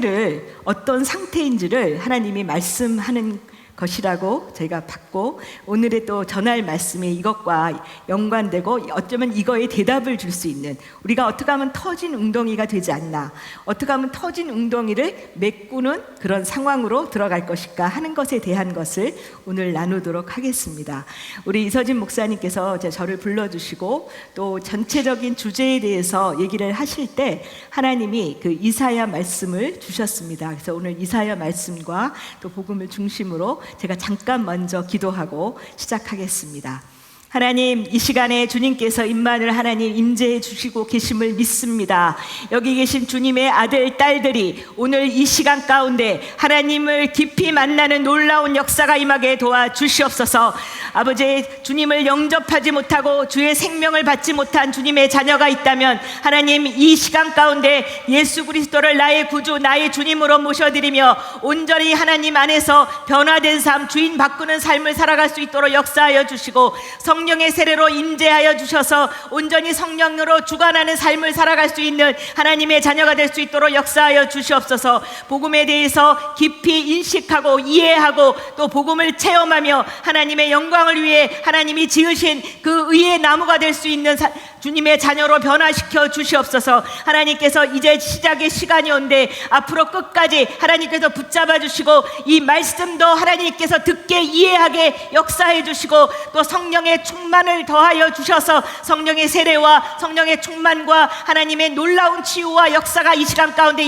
상태를, 어떤 상태인지를 하나님이 말씀하는 것이라고 저희가 받고, 오늘의 또 전할 말씀이 이것과 연관되고 어쩌면 이거에 대답을 줄 수 있는, 우리가 어떻게 하면 터진 웅덩이가 되지 않나, 어떻게 하면 터진 웅덩이를 메꾸는 그런 상황으로 들어갈 것일까 하는 것에 대한 것을 오늘 나누도록 하겠습니다. 우리 이서진 목사님께서 저를 불러주시고 또 전체적인 주제에 대해서 얘기를 하실 때 하나님이 그 이사야 말씀을 주셨습니다. 그래서 오늘 이사야 말씀과 또 복음을 중심으로 제가 잠깐 먼저 기도하고 시작하겠습니다. 하나님, 이 시간에 주님께서 임마누엘 하나님 임재해 주시고 계심을 믿습니다. 여기 계신 주님의 아들, 딸들이 오늘 이 시간 가운데 하나님을 깊이 만나는 놀라운 역사가 임하게 도와주시옵소서. 아버지, 주님을 영접하지 못하고 주의 생명을 받지 못한 주님의 자녀가 있다면 하나님, 이 시간 가운데 예수 그리스도를 나의 구주, 나의 주님으로 모셔드리며 온전히 하나님 안에서 변화된 삶, 주인 바꾸는 삶을 살아갈 수 있도록 역사하여 주시고, 성령의 세례로 임재하여 주셔서 온전히 성령으로 주관하는 삶을 살아갈 수 있는 하나님의 자녀가 될 수 있도록 역사하여 주시옵소서. 복음에 대해서 깊이 인식하고 이해하고 또 복음을 체험하며 하나님의 영광을 위해 하나님이 지으신 그 의의 나무가 될 수 있는 주님의 자녀로 변화시켜 주시옵소서. 하나님께서 이제 시작의 시간이 온데 앞으로 끝까지 하나님께서 붙잡아 주시고 이 말씀도 하나님께서 듣게 이해하게 역사해 주시고 또 성령의 충만을 더하여 주셔서 성령의 세례와 성령의 충만과 하나님의 놀라운 치유와 역사가 이 시간 가운데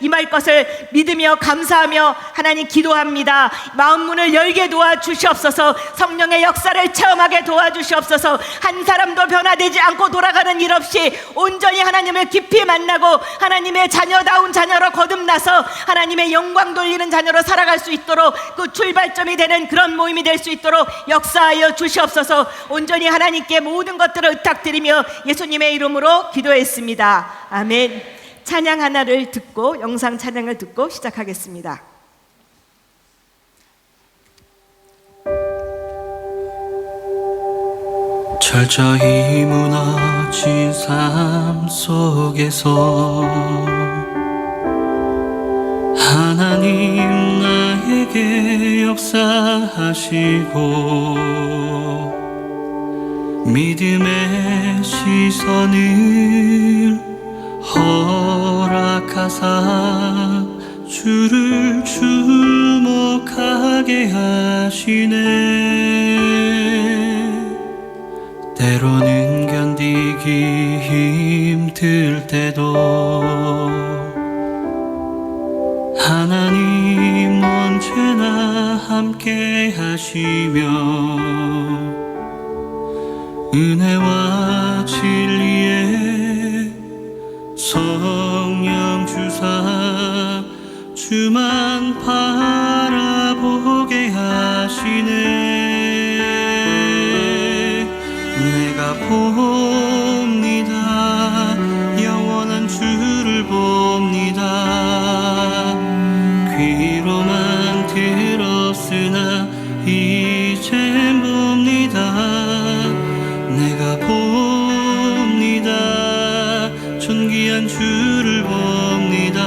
임할 것을 믿으며 감사하며 하나님 기도합니다. 마음 문을 열게 도와주시옵소서. 성령의 역사를 체험하게 도와주시옵소서. 한 사람도 변화되지 않고 돌아가는 일 없이 온전히 하나님을 깊이 만나고 하나님의 자녀다운 자녀로 거듭나서 하나님의 영광 돌리는 자녀로 살아갈 수 있도록 그 출발점이 되는 그런 모임이 될 수 있도록 역사하여 주시옵소서. 온전히 하나님께 모든 것들을 의탁드리며 예수님의 이름으로 기도했습니다. 아멘. 찬양 하나를 듣고, 영상 찬양을 듣고 시작하겠습니다. 철저히 무너진 삶 속에서 하나님 나에게 역사하시고 믿음의 시선을 허락하사 주를 주목하게 하시네. 때로는 견디기 힘들 때도 하나님 언제나 함께 하시며 은혜와 진리에 성령 주사 주만 바라보게 하시네. 내가 봅니다. 영원한 주를 봅니다. 귀로만 들었으나 이젠 봅니다. 내가 봅니다. 존귀한 주를 봅니다.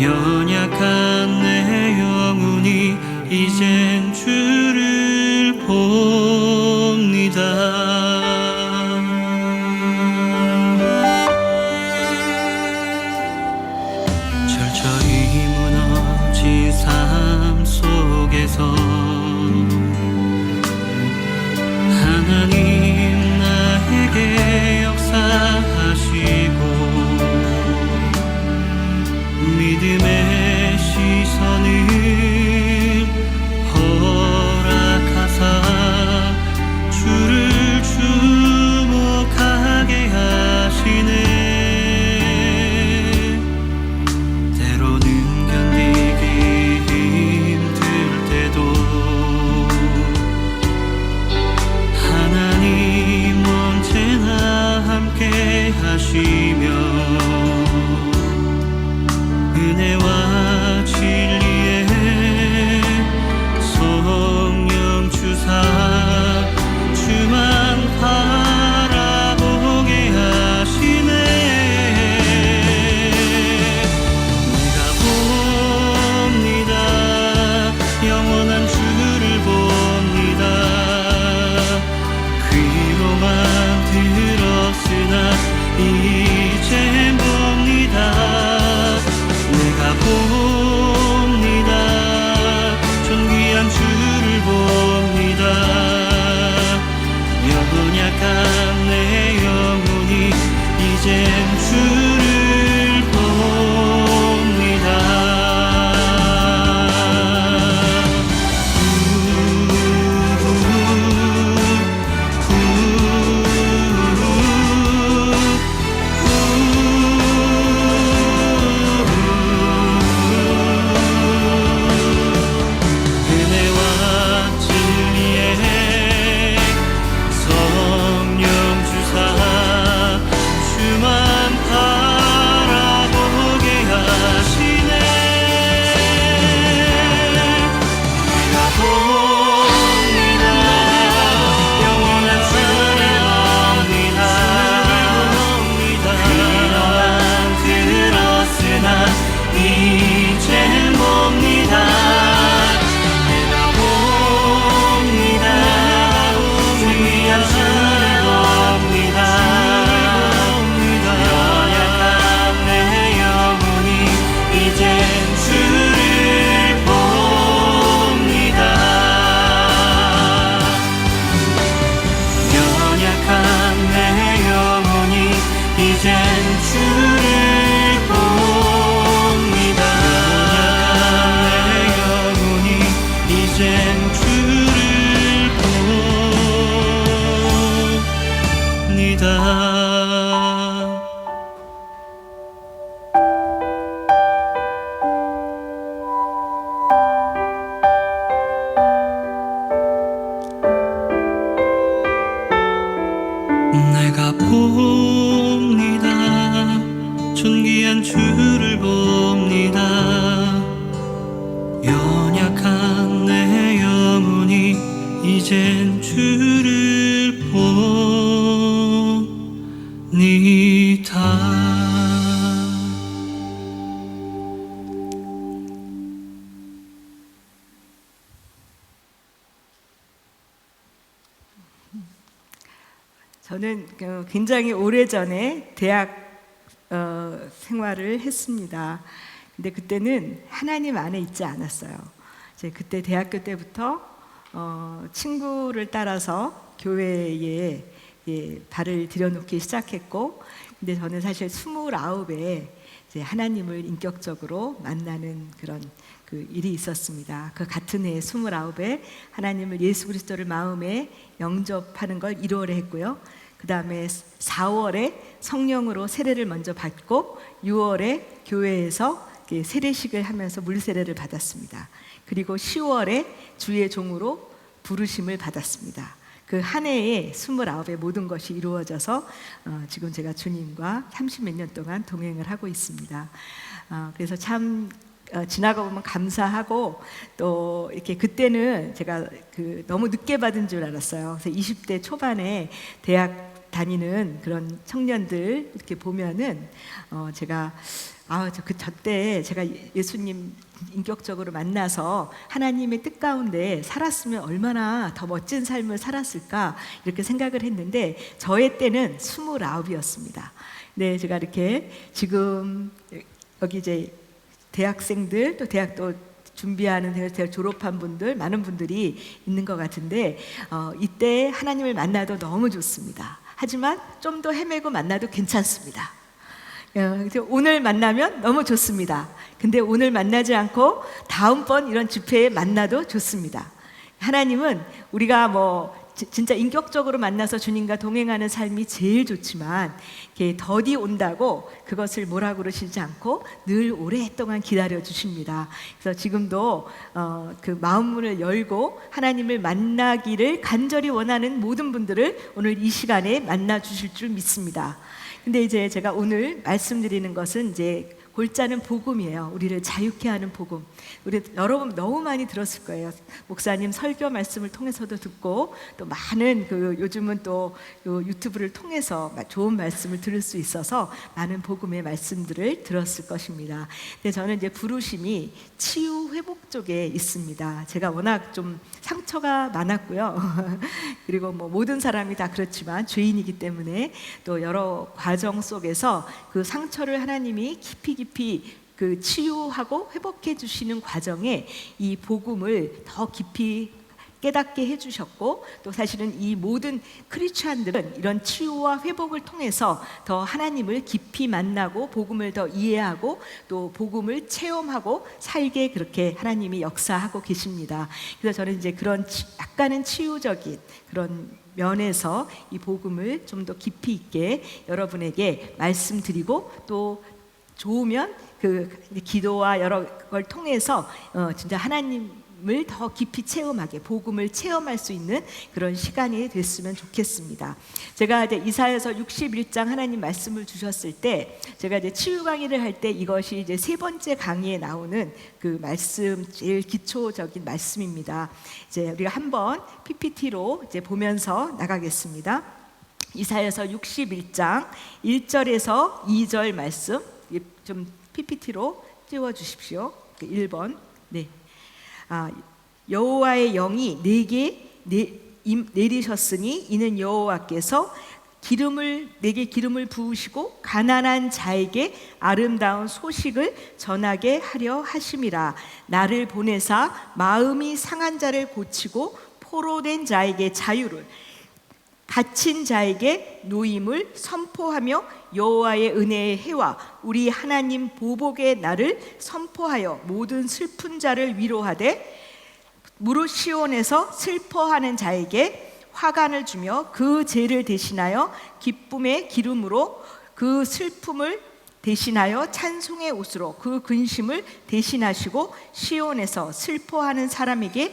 연약한 내 영혼이 이젠 주를 봅니다. 철저히 무너진 삶 속에서 하나님 나에게 역사하시고 믿음의 시선을 허락하사 주를 주목하게 하시네. 때로는 견디기 힘들 때도 이젠 주를 봅니다. 저는 굉장히 오래전에 대학 생활을 했습니다. 근데 그때는 하나님 안에 있지 않았어요. 그때 대학교 때부터 친구를 따라서 교회에 발을 들여놓기 시작했고, 근데 저는 사실 29에 하나님을 인격적으로 만나는 그런 그 일이 있었습니다. 그 같은 해 29에 하나님을 예수 그리스도를 마음에 영접하는 걸 1월에 했고요. 그 다음에 4월에 성령으로 세례를 먼저 받고 6월에 교회에서 세례식을 하면서 물세례를 받았습니다. 그리고 10월에 주의 종으로 부르심을 받았습니다. 그 한 해에 29의 모든 것이 이루어져서 지금 제가 주님과 30몇 년 동안 동행을 하고 있습니다. 그래서 참 지나가 보면 감사하고, 또 이렇게 그때는 제가 너무 늦게 받은 줄 알았어요. 그래서 20대 초반에 대학 다니는 그런 청년들 이렇게 보면은 제가 저때 제가 예수님 인격적으로 만나서 하나님의 뜻 가운데 살았으면 얼마나 더 멋진 삶을 살았을까 이렇게 생각을 했는데, 저의 때는 29이었습니다. 네, 제가 이렇게 지금 여기 이제 대학생들, 또 대학도 준비하는 대학 졸업한 분들, 많은 분들이 있는 것 같은데, 이때 하나님을 만나도 너무 좋습니다. 하지만 좀 더 헤매고 만나도 괜찮습니다. 오늘 만나면 너무 좋습니다. 근데 오늘 만나지 않고 다음번 이런 집회에 만나도 좋습니다. 하나님은 우리가 진짜 인격적으로 만나서 주님과 동행하는 삶이 제일 좋지만, 더디 온다고 그것을 뭐라고 그러시지 않고 늘 오랫동안 기다려 주십니다. 그래서 지금도 그 마음문을 열고 하나님을 만나기를 간절히 원하는 모든 분들을 오늘 이 시간에 만나 주실 줄 믿습니다. 근데 이제 제가 오늘 말씀드리는 것은 이제 골자는 복음이에요. 우리를 자유케 하는 복음. 우리 여러분 너무 많이 들었을 거예요. 목사님 설교 말씀을 통해서도 듣고, 또 많은 요즘은 또 유튜브를 통해서 좋은 말씀을 들을 수 있어서 많은 복음의 말씀들을 들었을 것입니다. 근데 저는 이제 부르심이 치유 회복 쪽에 있습니다. 제가 워낙 좀 상처가 많았고요. 그리고 모든 사람이 다 그렇지만 죄인이기 때문에 또 여러 과정 속에서 그 상처를 하나님이 깊이 그 치유하고 회복해 주시는 과정에 이 복음을 더 깊이 깨닫게 해주셨고, 또 사실은 이 모든 크리스찬들은 이런 치유와 회복을 통해서 더 하나님을 깊이 만나고 복음을 더 이해하고 또 복음을 체험하고 살게 그렇게 하나님이 역사하고 계십니다. 그래서 저는 이제 그런 약간은 치유적인 그런 면에서 이 복음을 좀 더 깊이 있게 여러분에게 말씀드리고, 또 좋으면 기도와 여러 걸 통해서 진짜 하나님을 더 깊이 체험하게, 복음을 체험할 수 있는 그런 시간이 됐으면 좋겠습니다. 제가 이제 이사야서 61장 하나님 말씀을 주셨을 때, 제가 이제 치유 강의를 할 때 이것이 이제 세 번째 강의에 나오는 그 말씀, 제일 기초적인 말씀입니다. 이제 우리가 한번 PPT로 이제 보면서 나가겠습니다. 이사야서 61장 1절에서 2절 말씀 좀 PPT로 띄워 주십시오. 1번. 네. 여호와의 영이 내게 내리셨으니 이는 여호와께서 내게 기름을 부으시고 가난한 자에게 아름다운 소식을 전하게 하려 하심이라. 나를 보내사 마음이 상한 자를 고치고 포로된 자에게 자유를, 갇힌 자에게 노임을 선포하며 여호와의 은혜의 해와 우리 하나님 보복의 날을 선포하여 모든 슬픈 자를 위로하되, 무릇 시온에서 슬퍼하는 자에게 화관을 주며 그 죄를 대신하여 기쁨의 기름으로, 그 슬픔을 대신하여 찬송의 옷으로 그 근심을 대신하시고, 시온에서 슬퍼하는 사람에게,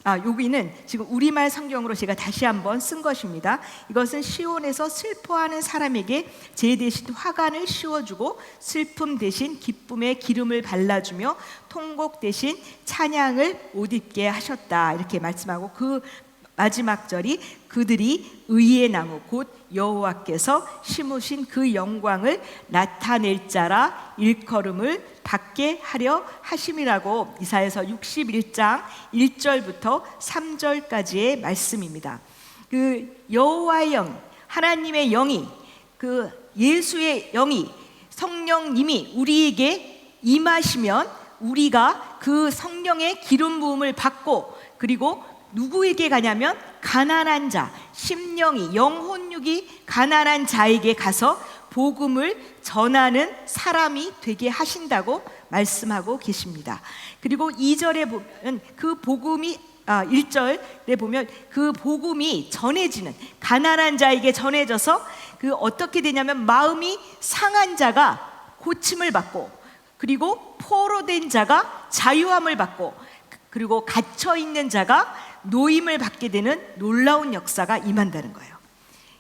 여기는 지금 우리말 성경으로 제가 다시 한번 쓴 것입니다. 이것은 시온에서 슬퍼하는 사람에게 죄 대신 화관을 씌워주고 슬픔 대신 기쁨의 기름을 발라주며 통곡 대신 찬양을 옷 입게 하셨다, 이렇게 말씀하고, 그 마지막 절이 그들이 의의 나무 곧 여호와께서 심으신 그 영광을 나타낼 자라 일컬음을 받게 하려 하심이라고 이사야서 61장 1절부터 3절까지의 말씀입니다. 그 여호와의 영, 하나님의 영이, 그 예수의 영이, 성령님이 우리에게 임하시면 우리가 그 성령의 기름 부음을 받고, 그리고 누구에게 가냐면 가난한 자, 심령이 영혼육이 가난한 자에게 가서 복음을 전하는 사람이 되게 하신다고 말씀하고 계십니다. 그리고 2절에 보면 그 복음이 1절에 보면 그 복음이 전해지는, 가난한 자에게 전해져서 그 어떻게 되냐면 마음이 상한 자가 고침을 받고, 그리고 포로된 자가 자유함을 받고, 그리고 갇혀 있는 자가 노임을 받게 되는 놀라운 역사가 임한다는 거예요.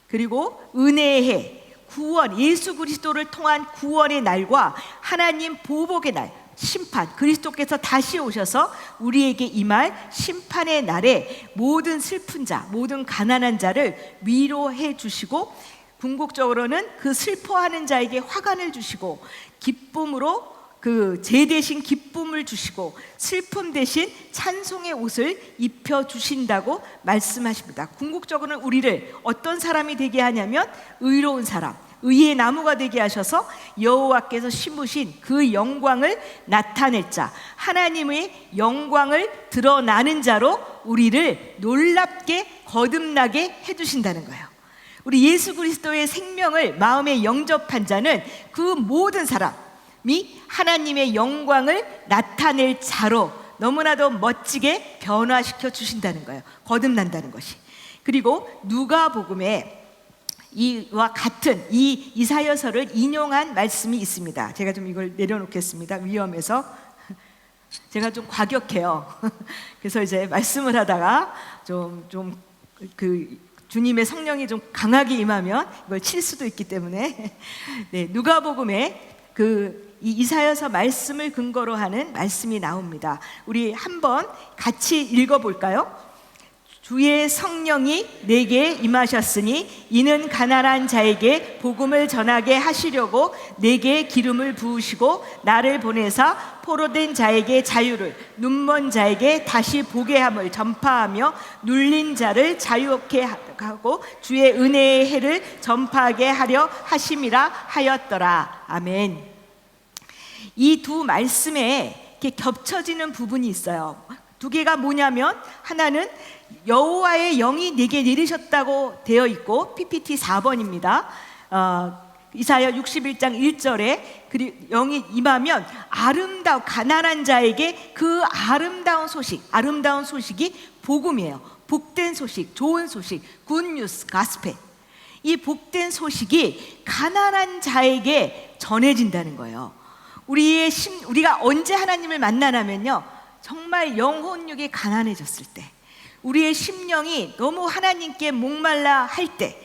그리고 은혜의 해, 구원, 예수 그리스도를 통한 구원의 날과 하나님 보복의 날, 심판, 그리스도께서 다시 오셔서 우리에게 임할 심판의 날에 모든 슬픈 자, 모든 가난한 자를 위로해 주시고, 궁극적으로는 그 슬퍼하는 자에게 화관을 주시고, 기쁨으로 그 제 대신 기쁨을 주시고, 슬픔 대신 찬송의 옷을 입혀 주신다고 말씀하십니다. 궁극적으로는 우리를 어떤 사람이 되게 하냐면 의로운 사람, 의의 나무가 되게 하셔서 여호와께서 심으신 그 영광을 나타낼 자, 하나님의 영광을 드러나는 자로 우리를 놀랍게 거듭나게 해주신다는 거예요. 우리 예수 그리스도의 생명을 마음에 영접한 자는 그 모든 사람이 하나님의 영광을 나타낼 자로 너무나도 멋지게 변화시켜 주신다는 거예요. 거듭난다는 것이. 그리고 누가복음에 이와 같은 이 이사야서를 인용한 말씀이 있습니다. 제가 좀 이걸 내려놓겠습니다. 위험해서 제가 좀 과격해요. 그래서 이제 말씀을 하다가 그 주님의 성령이 좀 강하게 임하면 이걸 칠 수도 있기 때문에 네, 누가복음에 이 이사야서 말씀을 근거로 하는 말씀이 나옵니다. 우리 한번 같이 읽어볼까요? 주의 성령이 내게 임하셨으니 이는 가난한 자에게 복음을 전하게 하시려고 내게 기름을 부으시고 나를 보내사 포로된 자에게 자유를, 눈먼 자에게 다시 보게 함을 전파하며 눌린 자를 자유케 하고 주의 은혜의 해를 전파하게 하려 하심이라 하였더라. 아멘. 이 두 말씀에 이렇게 겹쳐지는 부분이 있어요. 두 개가 뭐냐면, 하나는 여호와의 영이 내게 내리셨다고 되어 있고, PPT 4번입니다. 이사야 61장 1절에 영이 임하면 가난한 자에게 그 아름다운 소식이 복음이에요. 복된 소식, 좋은 소식, 굿뉴스, 가스펠. 이 복된 소식이 가난한 자에게 전해진다는 거예요. 우리가 언제 하나님을 만나냐면요, 정말 영혼육이 가난해졌을 때, 우리의 심령이 너무 하나님께 목말라 할 때,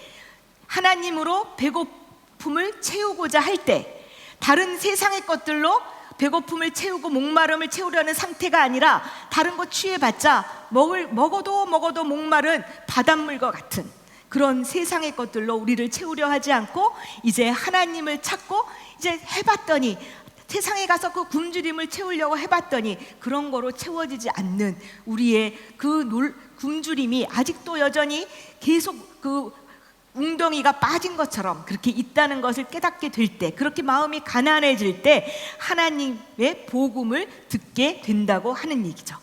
하나님으로 배고픔을 채우고자 할 때, 다른 세상의 것들로 배고픔을 채우고 목마름을 채우려는 상태가 아니라 다른 거 취해봤자 먹어도 목마른 바닷물과 같은 그런 세상의 것들로 우리를 채우려 하지 않고, 이제 하나님을 찾고 이제 해봤더니, 세상에 가서 그 굶주림을 채우려고 해봤더니 그런 거로 채워지지 않는 우리의 그 굶주림이 아직도 여전히 계속 그 웅덩이가 빠진 것처럼 그렇게 있다는 것을 깨닫게 될 때, 그렇게 마음이 가난해질 때 하나님의 복음을 듣게 된다고 하는 얘기죠.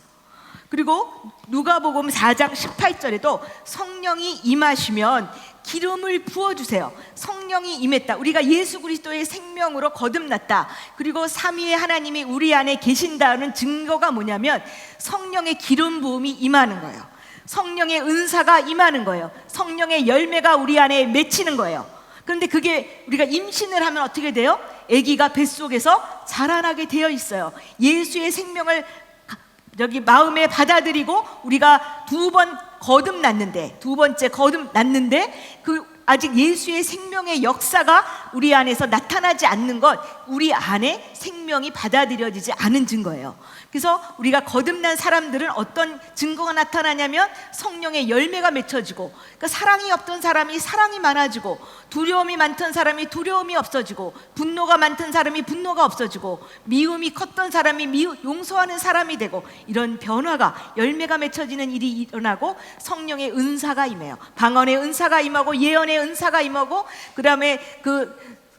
그리고 누가복음 4장 18절에도 성령이 임하시면 기름을 부어주세요. 성령이 임했다. 우리가 예수 그리스도의 생명으로 거듭났다. 그리고 삼위의 하나님이 우리 안에 계신다는 증거가 뭐냐면 성령의 기름 부음이 임하는 거예요. 성령의 은사가 임하는 거예요. 성령의 열매가 우리 안에 맺히는 거예요. 그런데 그게 우리가 임신을 하면 어떻게 돼요? 아기가 뱃속에서 자라나게 되어 있어요. 예수의 생명을 마음에 받아들이고 우리가 두 번째 거듭났는데 그 아직 예수의 생명의 역사가 우리 안에서 나타나지 않는 것, 우리 안에 생명이 받아들여지지 않은 증거예요. 그래서 우리가 거듭난 사람들은 어떤 증거가 나타나냐면 성령의 열매가 맺혀지고, 그러니까 사랑이 없던 사람이 사랑이 많아지고, 두려움이 많던 사람이 두려움이 없어지고, 분노가 많던 사람이 분노가 없어지고, 미움이 컸던 사람이 용서하는 사람이 되고, 이런 변화가, 열매가 맺혀지는 일이 일어나고 성령의 은사가 임해요. 방언의 은사가 임하고 예언의 은사가 임하고, 그 다음에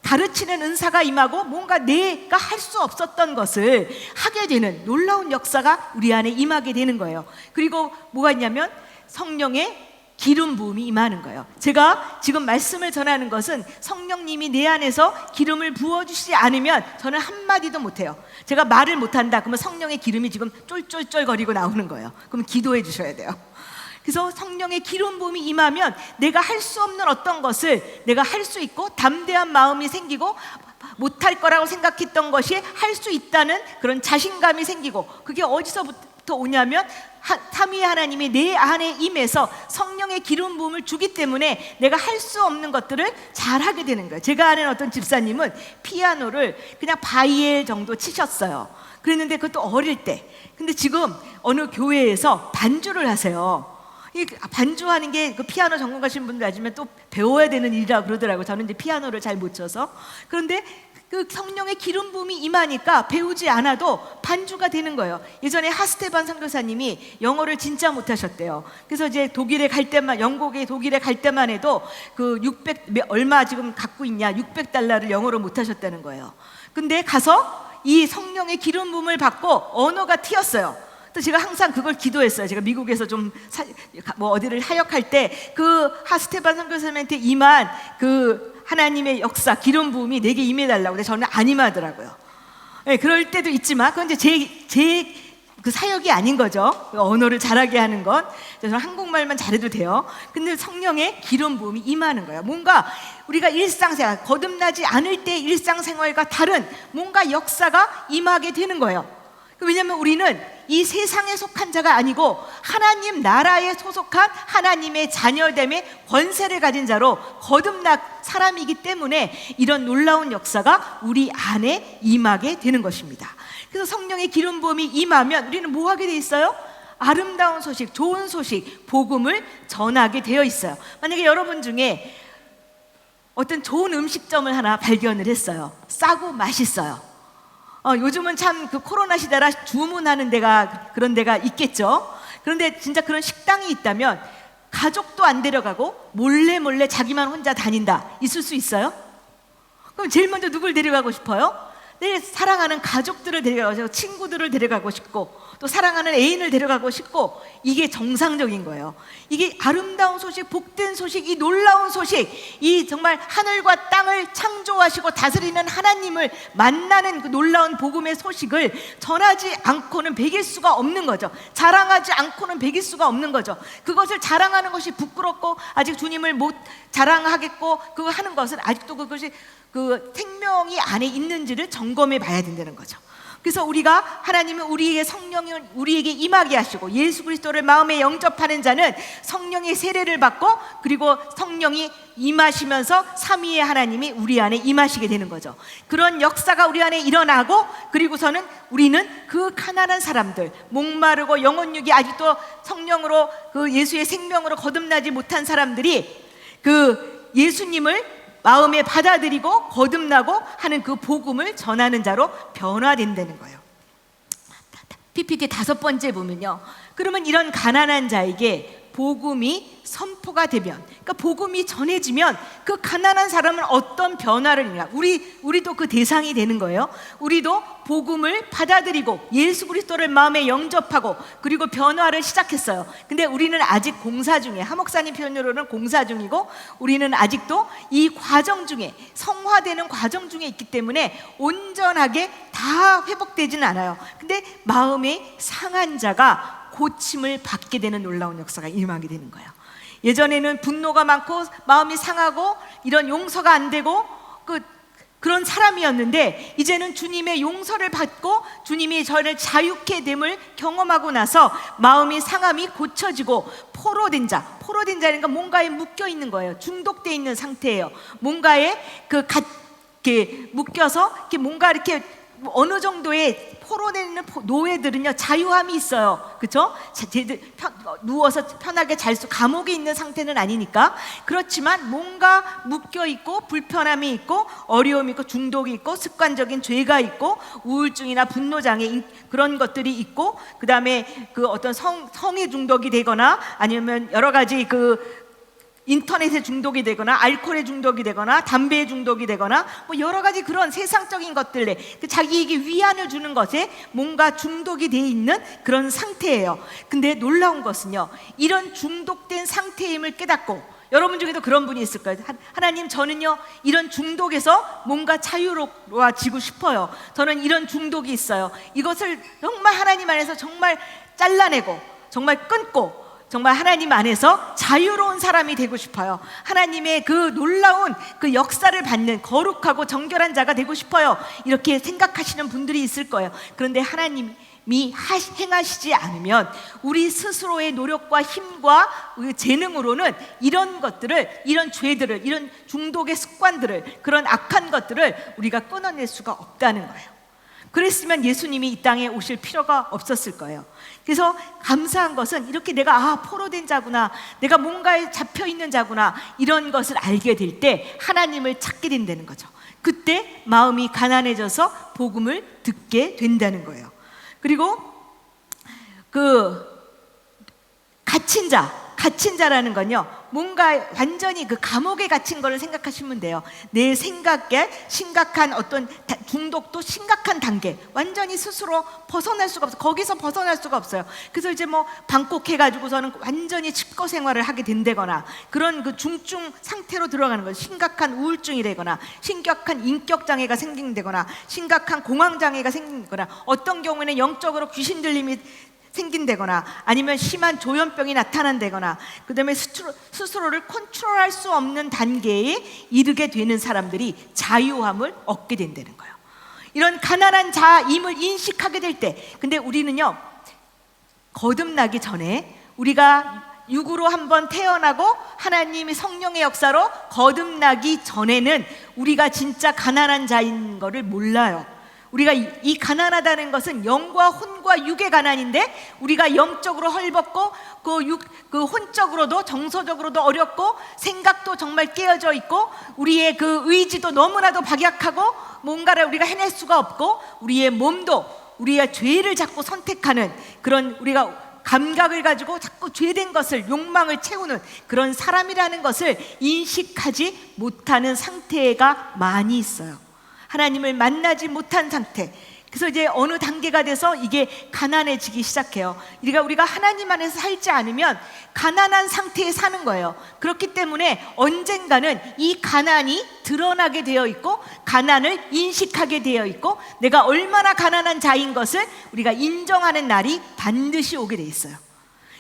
가르치는 은사가 임하고, 뭔가 내가 할 수 없었던 것을 하게 되는 놀라운 역사가 우리 안에 임하게 되는 거예요. 그리고 뭐가 있냐면 성령의 기름 부음이 임하는 거예요. 제가 지금 말씀을 전하는 것은 성령님이 내 안에서 기름을 부어주시지 않으면 저는 한마디도 못해요. 제가 말을 못한다 그러면 성령의 기름이 지금 쫄쫄쫄 거리고 나오는 거예요. 그럼 기도해 주셔야 돼요. 그래서 성령의 기름 부음이 임하면 내가 할 수 없는 어떤 것을 내가 할 수 있고, 담대한 마음이 생기고, 못할 거라고 생각했던 것이 할 수 있다는 그런 자신감이 생기고, 그게 어디서부터 오냐면 삼위의 하나님이 내 안에 임해서 성령의 기름 부음을 주기 때문에 내가 할 수 없는 것들을 잘하게 되는 거예요. 제가 아는 어떤 집사님은 피아노를 그냥 바이엘 정도 치셨어요. 그랬는데 그것도 어릴 때. 근데 지금 어느 교회에서 반주를 하세요. 이 반주하는 게 그 피아노 전공 가신 분들 아시면 또 배워야 되는 일이라고 그러더라고요. 저는 이제 피아노를 잘 못 쳐서. 그런데 그 성령의 기름 부음이 임하니까 배우지 않아도 반주가 되는 거예요. 예전에 하스테반 선교사님이 영어를 진짜 못하셨대요. 그래서 이제 독일에 갈 때만, 영국에 독일에 갈 때만 해도 그 600 얼마 지금 갖고 있냐, $600를 영어로 못하셨다는 거예요. 근데 가서 이 성령의 기름 부음을 받고 언어가 튀었어요. 또 제가 항상 그걸 기도했어요. 제가 미국에서 좀 어디를 하역할 때 그 하스테반 선교사님한테 임한 그 하나님의 역사, 기름 부음이 내게 임해달라고. 근데 저는 안 임하더라고요. 네, 그럴 때도 있지만 그건 이제 제 그 사역이 아닌 거죠. 언어를 잘하게 하는 건. 저는 한국말만 잘해도 돼요. 근데 성령의 기름 부음이 임하는 거예요. 뭔가 우리가 일상생활, 거듭나지 않을 때 일상생활과 다른 뭔가 역사가 임하게 되는 거예요. 왜냐하면 우리는 이 세상에 속한 자가 아니고 하나님 나라에 소속한 하나님의 자녀됨의 권세를 가진 자로 거듭난 사람이기 때문에 이런 놀라운 역사가 우리 안에 임하게 되는 것입니다. 그래서 성령의 기름 부음이 임하면 우리는 뭐 하게 돼 있어요? 아름다운 소식, 좋은 소식, 복음을 전하게 되어 있어요. 만약에 여러분 중에 어떤 좋은 음식점을 하나 발견을 했어요. 싸고 맛있어요. 요즘은 참 그 코로나 시대라 주문하는 데가, 그런 데가 있겠죠. 그런데 진짜 그런 식당이 있다면 가족도 안 데려가고 몰래 자기만 혼자 다닌다, 있을 수 있어요? 그럼 제일 먼저 누굴 데려가고 싶어요? 내 사랑하는 가족들을 데려가고 싶고, 친구들을 데려가고 싶고, 또 사랑하는 애인을 데려가고 싶고, 이게 정상적인 거예요. 이게 아름다운 소식, 복된 소식, 이 놀라운 소식, 이 정말 하늘과 땅을 창조하시고 다스리는 하나님을 만나는 그 놀라운 복음의 소식을 전하지 않고는 배길 수가 없는 거죠. 자랑하지 않고는 배길 수가 없는 거죠. 그것을 자랑하는 것이 부끄럽고 아직 주님을 못 자랑하겠고 그거 하는 것은 아직도 그것이 그 생명이 안에 있는지를 점검해 봐야 된다는 거죠. 그래서 우리가, 하나님은 우리에게 성령을 우리에게 임하게 하시고, 예수 그리스도를 마음에 영접하는 자는 성령의 세례를 받고, 그리고 성령이 임하시면서 삼위의 하나님이 우리 안에 임하시게 되는 거죠. 그런 역사가 우리 안에 일어나고, 그리고서는 우리는 그 가난한 사람들, 목마르고 영혼육이 아직도 성령으로 그 예수의 생명으로 거듭나지 못한 사람들이 그 예수님을 마음에 받아들이고 거듭나고 하는 그 복음을 전하는 자로 변화된다는 거예요. PPT 5번째 보면요, 그러면 이런 가난한 자에게 복음이 선포가 되면, 그러니까 복음이 전해지면 그 가난한 사람은 어떤 변화를 일어나, 우리도 그 대상이 되는 거예요. 우리도 복음을 받아들이고 예수 그리스도를 마음에 영접하고 그리고 변화를 시작했어요. 근데 우리는 아직 공사 중에, 하 목사님 표현으로는 공사 중이고, 우리는 아직도 이 과정 중에, 성화되는 과정 중에 있기 때문에 온전하게 다 회복되지는 않아요. 근데 마음에 상한 자가 고침을 받게 되는 놀라운 역사가 임하게 되는 거예요. 예전에는 분노가 많고 마음이 상하고 이런 용서가 안 되고 그 그런 사람이었는데 이제는 주님의 용서를 받고 주님이 저를 자유케 됨을 경험하고 나서 마음이 상함이 고쳐지고 포로된 자라는 건 뭔가에 묶여 있는 거예요. 중독돼 있는 상태예요. 뭔가에 이렇게 묶여서 이렇게 뭔가 이렇게 어느 정도의 포로되는 노예들은요 자유함이 있어요. 그렇죠? 누워서 편하게 잘 수, 감옥에 있는 상태는 아니니까. 그렇지만 뭔가 묶여 있고 불편함이 있고 어려움이 있고 중독이 있고 습관적인 죄가 있고 우울증이나 분노장애 그런 것들이 있고, 그 다음에 그 어떤 성에 중독이 되거나 아니면 여러 가지 인터넷에 중독이 되거나 알코올에 중독이 되거나 담배에 중독이 되거나 뭐 여러 가지 그런 세상적인 것들에 자기에게 위안을 주는 것에 뭔가 중독이 돼 있는 그런 상태예요. 근데 놀라운 것은요, 이런 중독된 상태임을 깨닫고, 여러분 중에도 그런 분이 있을 거예요. 하나님, 저는요 이런 중독에서 뭔가 자유로워지고 싶어요. 저는 이런 중독이 있어요. 이것을 정말 하나님 안에서 정말 잘라내고 정말 끊고 정말 하나님 안에서 자유로운 사람이 되고 싶어요. 하나님의 그 놀라운 그 역사를 받는 거룩하고 정결한 자가 되고 싶어요. 이렇게 생각하시는 분들이 있을 거예요. 그런데 하나님이 행하시지 않으면 우리 스스로의 노력과 힘과 재능으로는 이런 것들을, 이런 죄들을, 이런 중독의 습관들을, 그런 악한 것들을 우리가 끊어낼 수가 없다는 거예요. 그랬으면 예수님이 이 땅에 오실 필요가 없었을 거예요. 그래서 감사한 것은 이렇게 내가 포로된 자구나, 내가 뭔가에 잡혀있는 자구나, 이런 것을 알게 될 때 하나님을 찾게 된다는 거죠. 그때 마음이 가난해져서 복음을 듣게 된다는 거예요. 그리고 갇힌 자라는 건요, 뭔가 완전히 감옥에 갇힌 거를 생각하시면 돼요. 내 생각에 심각한 어떤 중독도 심각한 단계, 완전히 스스로 벗어날 수가 없어요. 거기서 벗어날 수가 없어요. 그래서 이제 방콕해가지고서는 완전히 칩거 생활을 하게 된다거나 그런 중증 상태로 들어가는 거예요. 심각한 우울증이 되거나 심각한 인격장애가 생긴다거나 심각한 공황장애가 생긴다거나 어떤 경우에는 영적으로 귀신 들림이 생긴다거나 아니면 심한 조현병이 나타난다거나 그 다음에 스스로를 컨트롤할 수 없는 단계에 이르게 되는 사람들이 자유함을 얻게 된다는 거예요. 이런 가난한 자임을 인식하게 될 때, 근데 우리는요 거듭나기 전에, 우리가 육으로 한번 태어나고 하나님의 성령의 역사로 거듭나기 전에는 우리가 진짜 가난한 자인 거를 몰라요. 우리가 이 가난하다는 것은 영과 혼과 육의 가난인데, 우리가 영적으로 헐벗고 혼적으로도 정서적으로도 어렵고 생각도 정말 깨어져 있고 우리의 의지도 너무나도 박약하고 뭔가를 우리가 해낼 수가 없고 우리의 몸도 우리의 죄를 자꾸 선택하는 그런, 우리가 감각을 가지고 자꾸 죄된 것을, 욕망을 채우는 그런 사람이라는 것을 인식하지 못하는 상태가 많이 있어요. 하나님을 만나지 못한 상태. 그래서 이제 어느 단계가 돼서 이게 가난해지기 시작해요. 우리가 하나님 안에서 살지 않으면 가난한 상태에 사는 거예요. 그렇기 때문에 언젠가는 이 가난이 드러나게 되어 있고 가난을 인식하게 되어 있고 내가 얼마나 가난한 자인 것을 우리가 인정하는 날이 반드시 오게 돼 있어요.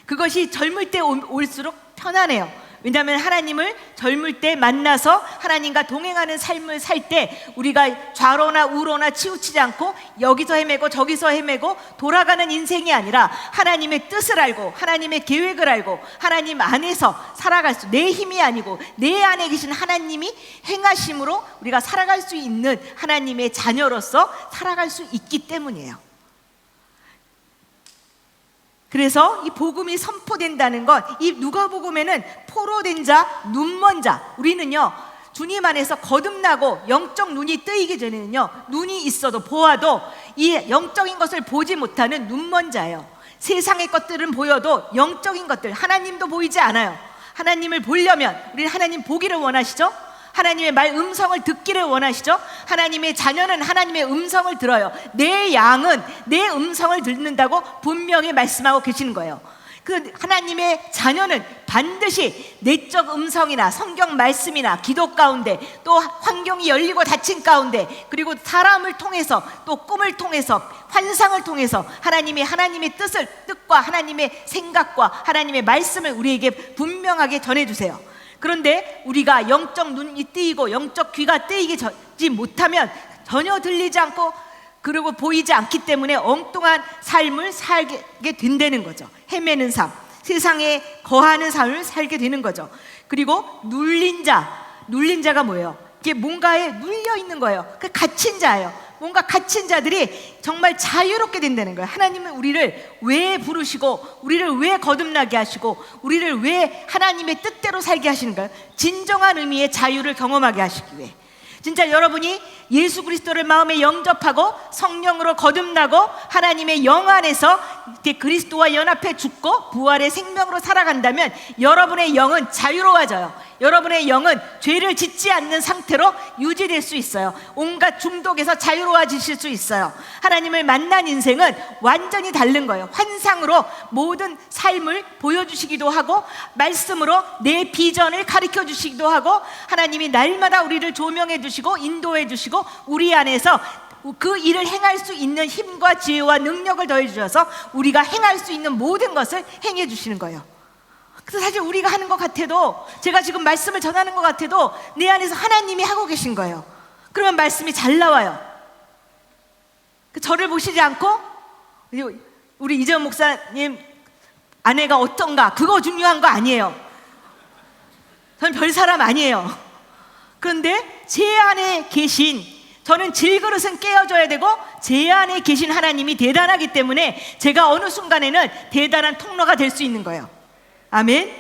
그것이 젊을 때 올수록 편안해요. 왜냐하면 하나님을 젊을 때 만나서 하나님과 동행하는 삶을 살 때 우리가 좌로나 우로나 치우치지 않고 여기서 헤매고 저기서 헤매고 돌아가는 인생이 아니라 하나님의 뜻을 알고 하나님의 계획을 알고 하나님 안에서 살아갈 수, 내 힘이 아니고 내 안에 계신 하나님이 행하심으로 우리가 살아갈 수 있는 하나님의 자녀로서 살아갈 수 있기 때문이에요. 그래서 이 복음이 선포된다는 것, 이 누가복음에는 포로된 자, 눈먼 자, 우리는요 주님 안에서 거듭나고 영적 눈이 뜨이기 전에는요 눈이 있어도 보아도 이 영적인 것을 보지 못하는 눈먼 자예요. 세상의 것들은 보여도 영적인 것들, 하나님도 보이지 않아요. 하나님을 보려면 우리는 하나님 보기를 원하시죠? 하나님의 말 음성을 듣기를 원하시죠? 하나님의 자녀는 하나님의 음성을 들어요. 내 양은 내 음성을 듣는다고 분명히 말씀하고 계시는 거예요. 그 하나님의 자녀는 반드시 내적 음성이나 성경 말씀이나 기도 가운데 또 환경이 열리고 닫힌 가운데 그리고 사람을 통해서 또 꿈을 통해서 환상을 통해서 하나님의 뜻과 하나님의 생각과 하나님의 말씀을 우리에게 분명하게 전해주세요. 그런데 우리가 영적 눈이 뜨이고 영적 귀가 뜨이지 못하면 전혀 들리지 않고 그리고 보이지 않기 때문에 엉뚱한 삶을 살게 된다는 거죠. 헤매는 삶, 세상에 거하는 삶을 살게 되는 거죠. 그리고 눌린 자가 뭐예요? 이게 뭔가에 눌려 있는 거예요. 그 갇힌 자예요. 뭔가 갇힌 자들이 정말 자유롭게 된다는 거예요. 하나님은 우리를 왜 부르시고 우리를 왜 거듭나게 하시고 우리를 왜 하나님의 뜻대로 살게 하시는가요? 진정한 의미의 자유를 경험하게 하시기 위해. 진짜 여러분이 예수 그리스도를 마음에 영접하고 성령으로 거듭나고 하나님의 영 안에서 그리스도와 연합해 죽고 부활의 생명으로 살아간다면 여러분의 영은 자유로워져요. 여러분의 영은 죄를 짓지 않는 상태로 유지될 수 있어요. 온갖 중독에서 자유로워지실 수 있어요. 하나님을 만난 인생은 완전히 다른 거예요. 환상으로 모든 삶을 보여주시기도 하고 말씀으로 내 비전을 가르쳐 주시기도 하고 하나님이 날마다 우리를 조명해 주시고 인도해 주시고 우리 안에서 그 일을 행할 수 있는 힘과 지혜와 능력을 더해 주셔서 우리가 행할 수 있는 모든 것을 행해 주시는 거예요. 그래서 사실 우리가 하는 것 같아도 제가 지금 말씀을 전하는 것 같아도 내 안에서 하나님이 하고 계신 거예요. 그러면 말씀이 잘 나와요. 저를 보시지 않고 우리 이재원 목사님 아내가 어떤가 그거 중요한 거 아니에요. 저는 별 사람 아니에요. 그런데 제 안에 계신 저는 질그릇은 깨어져야 되고 제 안에 계신 하나님이 대단하기 때문에 제가 어느 순간에는 대단한 통로가 될 수 있는 거예요. 아멘.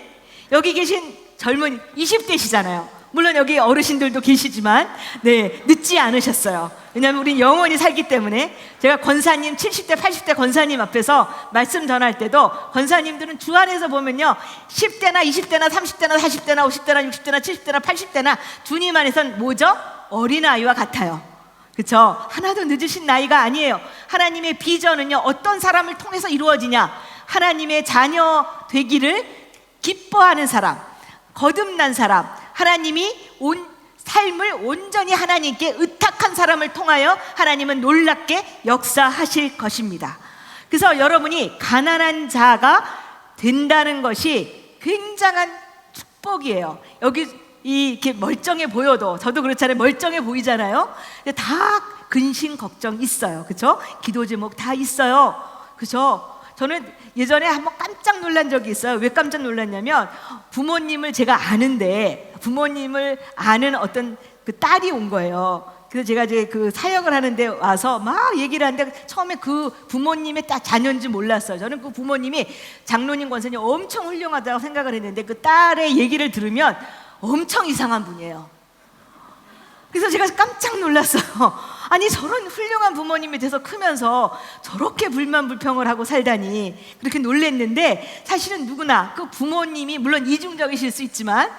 여기 계신 젊은 20대시잖아요. 물론 여기 어르신들도 계시지만 늦지 않으셨어요. 왜냐하면 우린 영원히 살기 때문에. 제가 권사님 70대 80대 권사님 앞에서 말씀 전할 때도 권사님들은 주 안에서 보면요 10대나 20대나 30대나 40대나 50대나 60대나 70대나 80대나 주님 안에서는 뭐죠? 어린아이와 같아요. 그렇죠? 하나도 늦으신 나이가 아니에요. 하나님의 비전은요 어떤 사람을 통해서 이루어지냐? 하나님의 자녀 되기를 기뻐하는 사람, 거듭난 사람, 하나님이 삶을 온전히 하나님께 의탁한 사람을 통하여 하나님은 놀랍게 역사하실 것입니다. 그래서 여러분이 가난한 자가 된다는 것이 굉장한 축복이에요. 여기 이렇게 멀쩡해 보여도 저도 그렇잖아요. 멀쩡해 보이잖아요. 근데 다 근심 걱정 있어요. 그렇죠? 기도 제목 다 있어요. 그렇죠? 저는 예전에 한번 깜짝 놀란 적이 있어요. 왜 깜짝 놀랐냐면 부모님을 제가 아는데 부모님을 아는 어떤 그 딸이 온 거예요. 그래서 제가 이제 그 사역을 하는데 와서 막 얘기를 하는데 처음에 그 부모님의 자녀인지 몰랐어요. 저는 그 부모님이 장로님 권사님 엄청 훌륭하다고 생각을 했는데 그 딸의 얘기를 들으면 엄청 이상한 분이에요. 그래서 제가 깜짝 놀랐어요. 아니 저런 훌륭한 부모님이 돼서 크면서 저렇게 불만불평을 하고 살다니 그렇게 놀랬는데 사실은 누구나 그 부모님이 물론 이중적이실 수 있지만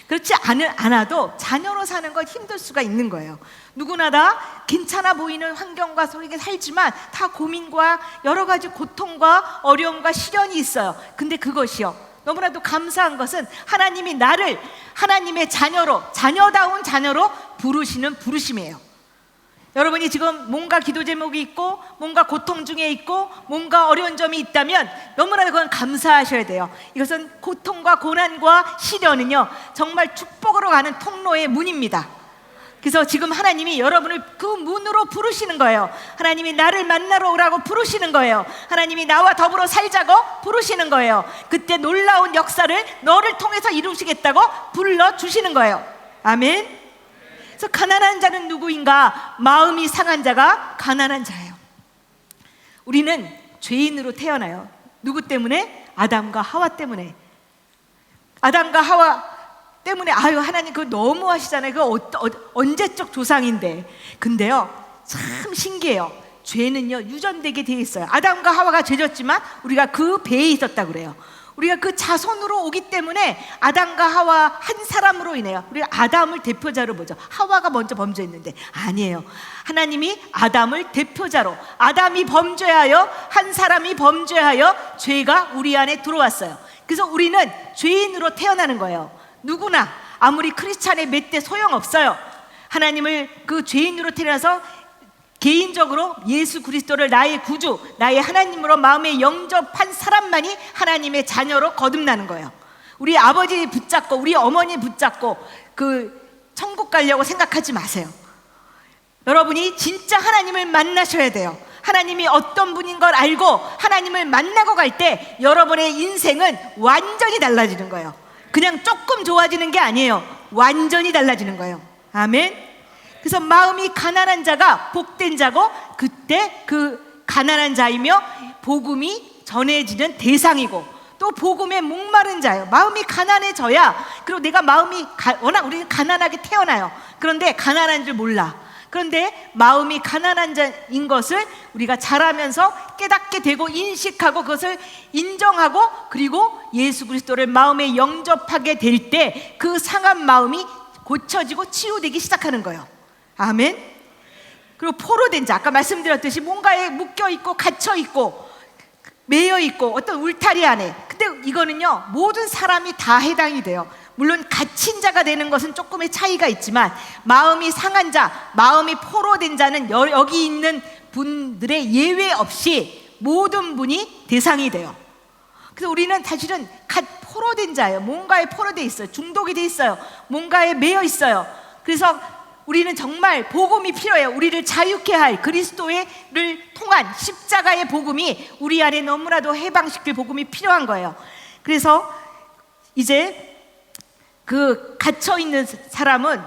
그렇지 않아도 자녀로 사는 건 힘들 수가 있는 거예요. 누구나 다 괜찮아 보이는 환경과 속에 살지만 다 고민과 여러 가지 고통과 어려움과 시련이 있어요. 근데 그것이요 너무나도 감사한 것은 하나님이 나를 하나님의 자녀로 자녀다운 자녀로 부르시는 부르심이에요. 여러분이 지금 뭔가 기도 제목이 있고 뭔가 고통 중에 있고 뭔가 어려운 점이 있다면 너무나도 그건 감사하셔야 돼요. 이것은 고통과 고난과 시련은요 정말 축복으로 가는 통로의 문입니다. 그래서 지금 하나님이 여러분을 그 문으로 부르시는 거예요. 하나님이 나를 만나러 오라고 부르시는 거예요. 하나님이 나와 더불어 살자고 부르시는 거예요. 그때 놀라운 역사를 너를 통해서 이루시겠다고 불러주시는 거예요. 아멘. 그래서 가난한 자는 누구인가? 마음이 상한 자가 가난한 자예요. 우리는 죄인으로 태어나요. 누구 때문에? 아담과 하와 때문에. 아담과 하와 때문에 아유 하나님 그거 너무 하시잖아요. 그거 언제적 조상인데. 근데요 참 신기해요. 죄는요 유전되게 돼 있어요. 아담과 하와가 죄졌지만 우리가 그 배에 있었다고 그래요. 우리가 그 자손으로 오기 때문에 아담과 하와 한 사람으로 인해요 우리가 아담을 대표자로 보죠. 하와가 먼저 범죄했는데 아니에요. 하나님이 아담을 대표자로 아담이 범죄하여 한 사람이 범죄하여 죄가 우리 안에 들어왔어요. 그래서 우리는 죄인으로 태어나는 거예요. 누구나 아무리 크리스찬의 몇 대 소용없어요. 하나님을 그 죄인으로 태어나서 개인적으로 예수 그리스도를 나의 구주, 나의 하나님으로 마음에 영접한 사람만이 하나님의 자녀로 거듭나는 거예요. 우리 아버지 붙잡고 우리 어머니 붙잡고 그 천국 가려고 생각하지 마세요. 여러분이 진짜 하나님을 만나셔야 돼요. 하나님이 어떤 분인 걸 알고 하나님을 만나고 갈 때 여러분의 인생은 완전히 달라지는 거예요. 그냥 조금 좋아지는 게 아니에요. 완전히 달라지는 거예요. 아멘. 그래서 마음이 가난한 자가 복된 자고, 그때 그 가난한 자이며 복음이 전해지는 대상이고, 또 복음에 목마른 자예요. 마음이 가난해져야, 그리고 내가 마음이 워낙 우리는 가난하게 태어나요. 그런데 가난한 줄 몰라. 그런데 마음이 가난한 자인 것을 우리가 자라면서 깨닫게 되고 인식하고 그것을 인정하고, 그리고 예수 그리스도를 마음에 영접하게 될 때 그 상한 마음이 고쳐지고 치유되기 시작하는 거예요. 아멘. 그리고 포로된 자, 아까 말씀드렸듯이 뭔가에 묶여있고 갇혀있고 매여있고 어떤 울타리 안에, 근데 이거는요 모든 사람이 다 해당이 돼요. 물론 갇힌 자가 되는 것은 조금의 차이가 있지만, 마음이 상한 자, 마음이 포로된 자는 여기 있는 분들의 예외 없이 모든 분이 대상이 돼요. 그래서 우리는 사실은 포로된 자예요. 뭔가에 포로돼 있어요. 중독이 돼 있어요. 뭔가에 매여 있어요. 그래서 우리는 정말 복음이 필요해요. 우리를 자유케 할 그리스도를 통한 십자가의 복음이 우리 안에 너무나도 해방시킬 복음이 필요한 거예요. 그래서 이제 그 갇혀있는 사람은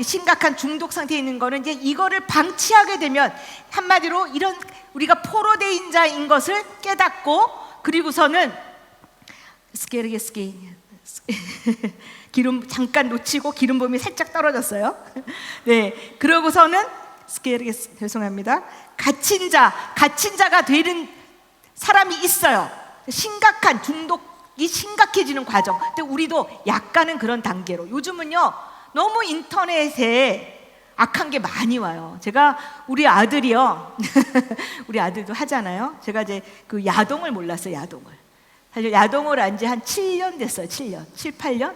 심각한 중독 상태에 있는 거는 이제 이거를 방치하게 되면, 한마디로 이런 우리가 포로된 자인 것을 깨닫고, 그리고서는 기름 잠깐 놓치고 기름 부음이 살짝 떨어졌어요. 네, 그러고서는 죄송합니다. 갇힌 자가 되는 사람이 있어요. 심각한 중독이 심각해지는 과정. 근데 우리도 약간은 그런 단계로, 요즘은요 너무 인터넷에 악한 게 많이 와요. 제가 우리 아들이요 우리 아들도 하잖아요. 제가 이제 그 야동을 몰랐어요. 사실 야동을 안 지 한 7년 됐어요. 7, 8년?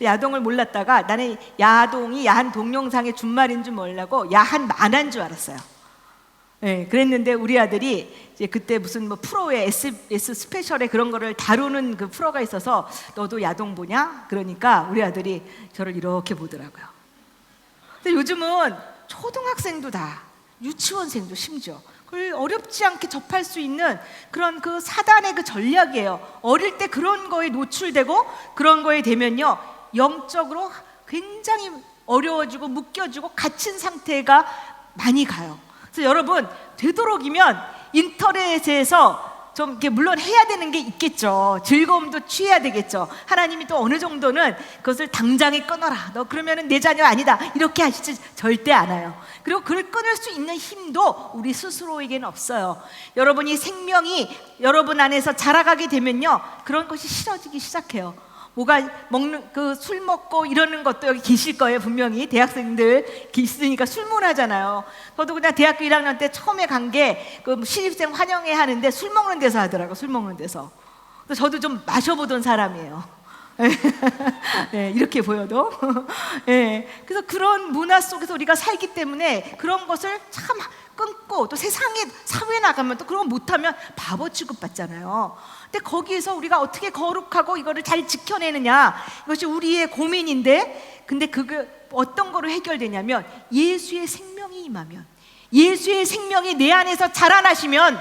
야동을 몰랐다가 나는 야동이 야한 동영상의 준말인 줄 몰라고 야한 만화인 줄 알았어요. 네, 그랬는데 우리 아들이 이제 그때 무슨 뭐 프로에 SBS 스페셜에 그런 거를 다루는 그 프로가 있어서, 너도 야동 보냐? 그러니까 우리 아들이 저를 이렇게 보더라고요. 근데 요즘은 초등학생도 다, 유치원생도 심지어 그걸 어렵지 않게 접할 수 있는 그런 그 사단의 그 전략이에요. 어릴 때 그런 거에 노출되고 그런 거에 되면요 영적으로 굉장히 어려워지고 묶여지고 갇힌 상태가 많이 가요. 그래서 여러분, 되도록이면 인터넷에서 좀 이렇게, 물론 해야 되는 게 있겠죠. 즐거움도 취해야 되겠죠. 하나님이 또 어느 정도는 그것을 당장에 끊어라, 너 그러면은 내 자녀 아니다, 이렇게 하시지 절대 않아요. 그리고 그걸 끊을 수 있는 힘도 우리 스스로에게는 없어요. 여러분이 생명이 여러분 안에서 자라가게 되면요 그런 것이 싫어지기 시작해요. 뭐가 먹는 그 술 먹고 이러는 것도 여기 계실 거예요. 분명히 대학생들 있으니까 술문하잖아요. 저도 그냥 대학교 1학년 때 처음에 간 게 그 신입생 환영회 하는데 술 먹는 데서 하더라고. 술 먹는 데서. 그래서 저도 좀 마셔보던 사람이에요. 네, 이렇게 보여도. 네, 그래서 그런 문화 속에서 우리가 살기 때문에 그런 것을 참 끊고, 또 세상에 사회에 나가면 또 그런 거 못하면 바보 취급받잖아요. 근데 거기에서 우리가 어떻게 거룩하고 이거를 잘 지켜내느냐, 이것이 우리의 고민인데, 근데 그게 어떤 거로 해결되냐면 예수의 생명이 임하면, 예수의 생명이 내 안에서 자라나시면,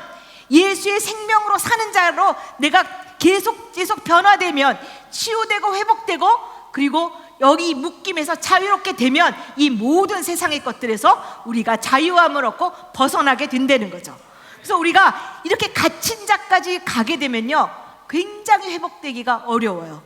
예수의 생명으로 사는 자로 내가 계속 변화되면, 치유되고 회복되고, 그리고 여기 묶임에서 자유롭게 되면 이 모든 세상의 것들에서 우리가 자유함을 얻고 벗어나게 된다는 거죠. 그래서 우리가 이렇게 갇힌 자까지 가게 되면요 굉장히 회복되기가 어려워요.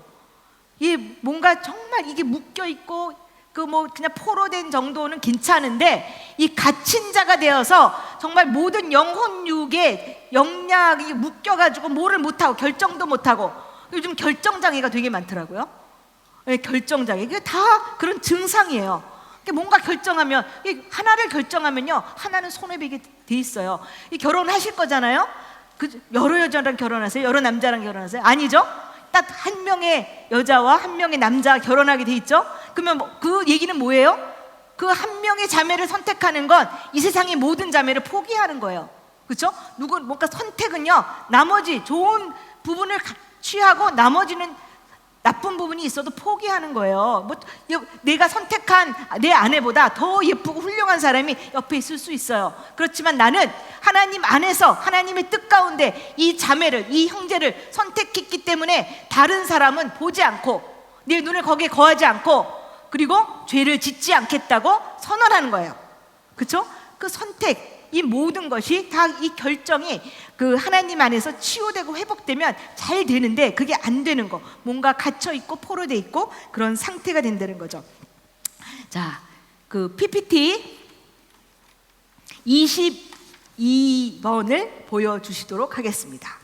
이게 뭔가 정말 이게 묶여있고 그 뭐 그냥 포로된 정도는 괜찮은데, 이 갇힌 자가 되어서 정말 모든 영혼육의 영향이 묶여가지고 뭐를 못하고 결정도 못하고, 요즘 결정장애가 되게 많더라고요. 네, 결정장애. 이게 다 그런 증상이에요. 뭔가 결정하면, 하나를 결정하면요 하나는 손해배게 돼 있어요. 결혼하실 거잖아요. 여러 여자랑 결혼하세요? 여러 남자랑 결혼하세요? 아니죠? 딱 한 명의 여자와 한 명의 남자 결혼하게 돼 있죠. 그러면 그 얘기는 뭐예요? 그 한 명의 자매를 선택하는 건 이 세상의 모든 자매를 포기하는 거예요. 그렇죠? 뭔가 선택은요 나머지 좋은 부분을 취하고 나머지는 나쁜 부분이 있어도 포기하는 거예요. 뭐 내가 선택한 내 아내보다 더 예쁘고 훌륭한 사람이 옆에 있을 수 있어요. 그렇지만 나는 하나님 안에서 하나님의 뜻 가운데 이 자매를, 이 형제를 선택했기 때문에 다른 사람은 보지 않고 내 눈을 거기에 거하지 않고 그리고 죄를 짓지 않겠다고 선언하는 거예요. 그렇죠? 그 선택, 이 모든 것이 다 이 결정이 그 하나님 안에서 치유되고 회복되면 잘 되는데 그게 안 되는 거, 뭔가 갇혀 있고 포로돼 있고 그런 상태가 된다는 거죠. 자, 그 PPT 22번을 보여주시도록 하겠습니다.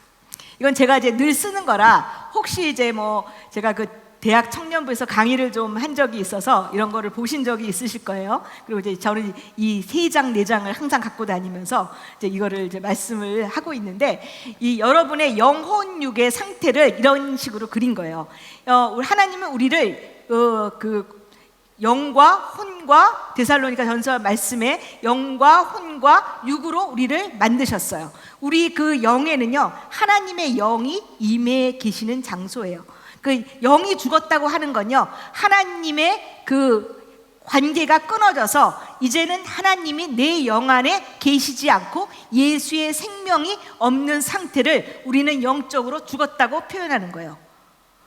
이건 제가 이제 늘 쓰는 거라 혹시 이제 뭐 제가 그 대학 청년부에서 강의를 좀 한 적이 있어서 이런 거를 보신 적이 있으실 거예요. 그리고 이제 저는 이 3장, 4장을 항상 갖고 다니면서 이제 이거를 이제 말씀을 하고 있는데 이 여러분의 영혼육의 상태를 이런 식으로 그린 거예요. 하나님은 우리를 그 영과 혼과 데살로니가 전서 말씀에 영과 혼과 육으로 우리를 만드셨어요. 우리 그 영에는요 하나님의 영이 임해 계시는 장소예요. 그 영이 죽었다고 하는 건요 하나님의 그 관계가 끊어져서 이제는 하나님이 내 영 안에 계시지 않고 예수의 생명이 없는 상태를 우리는 영적으로 죽었다고 표현하는 거예요.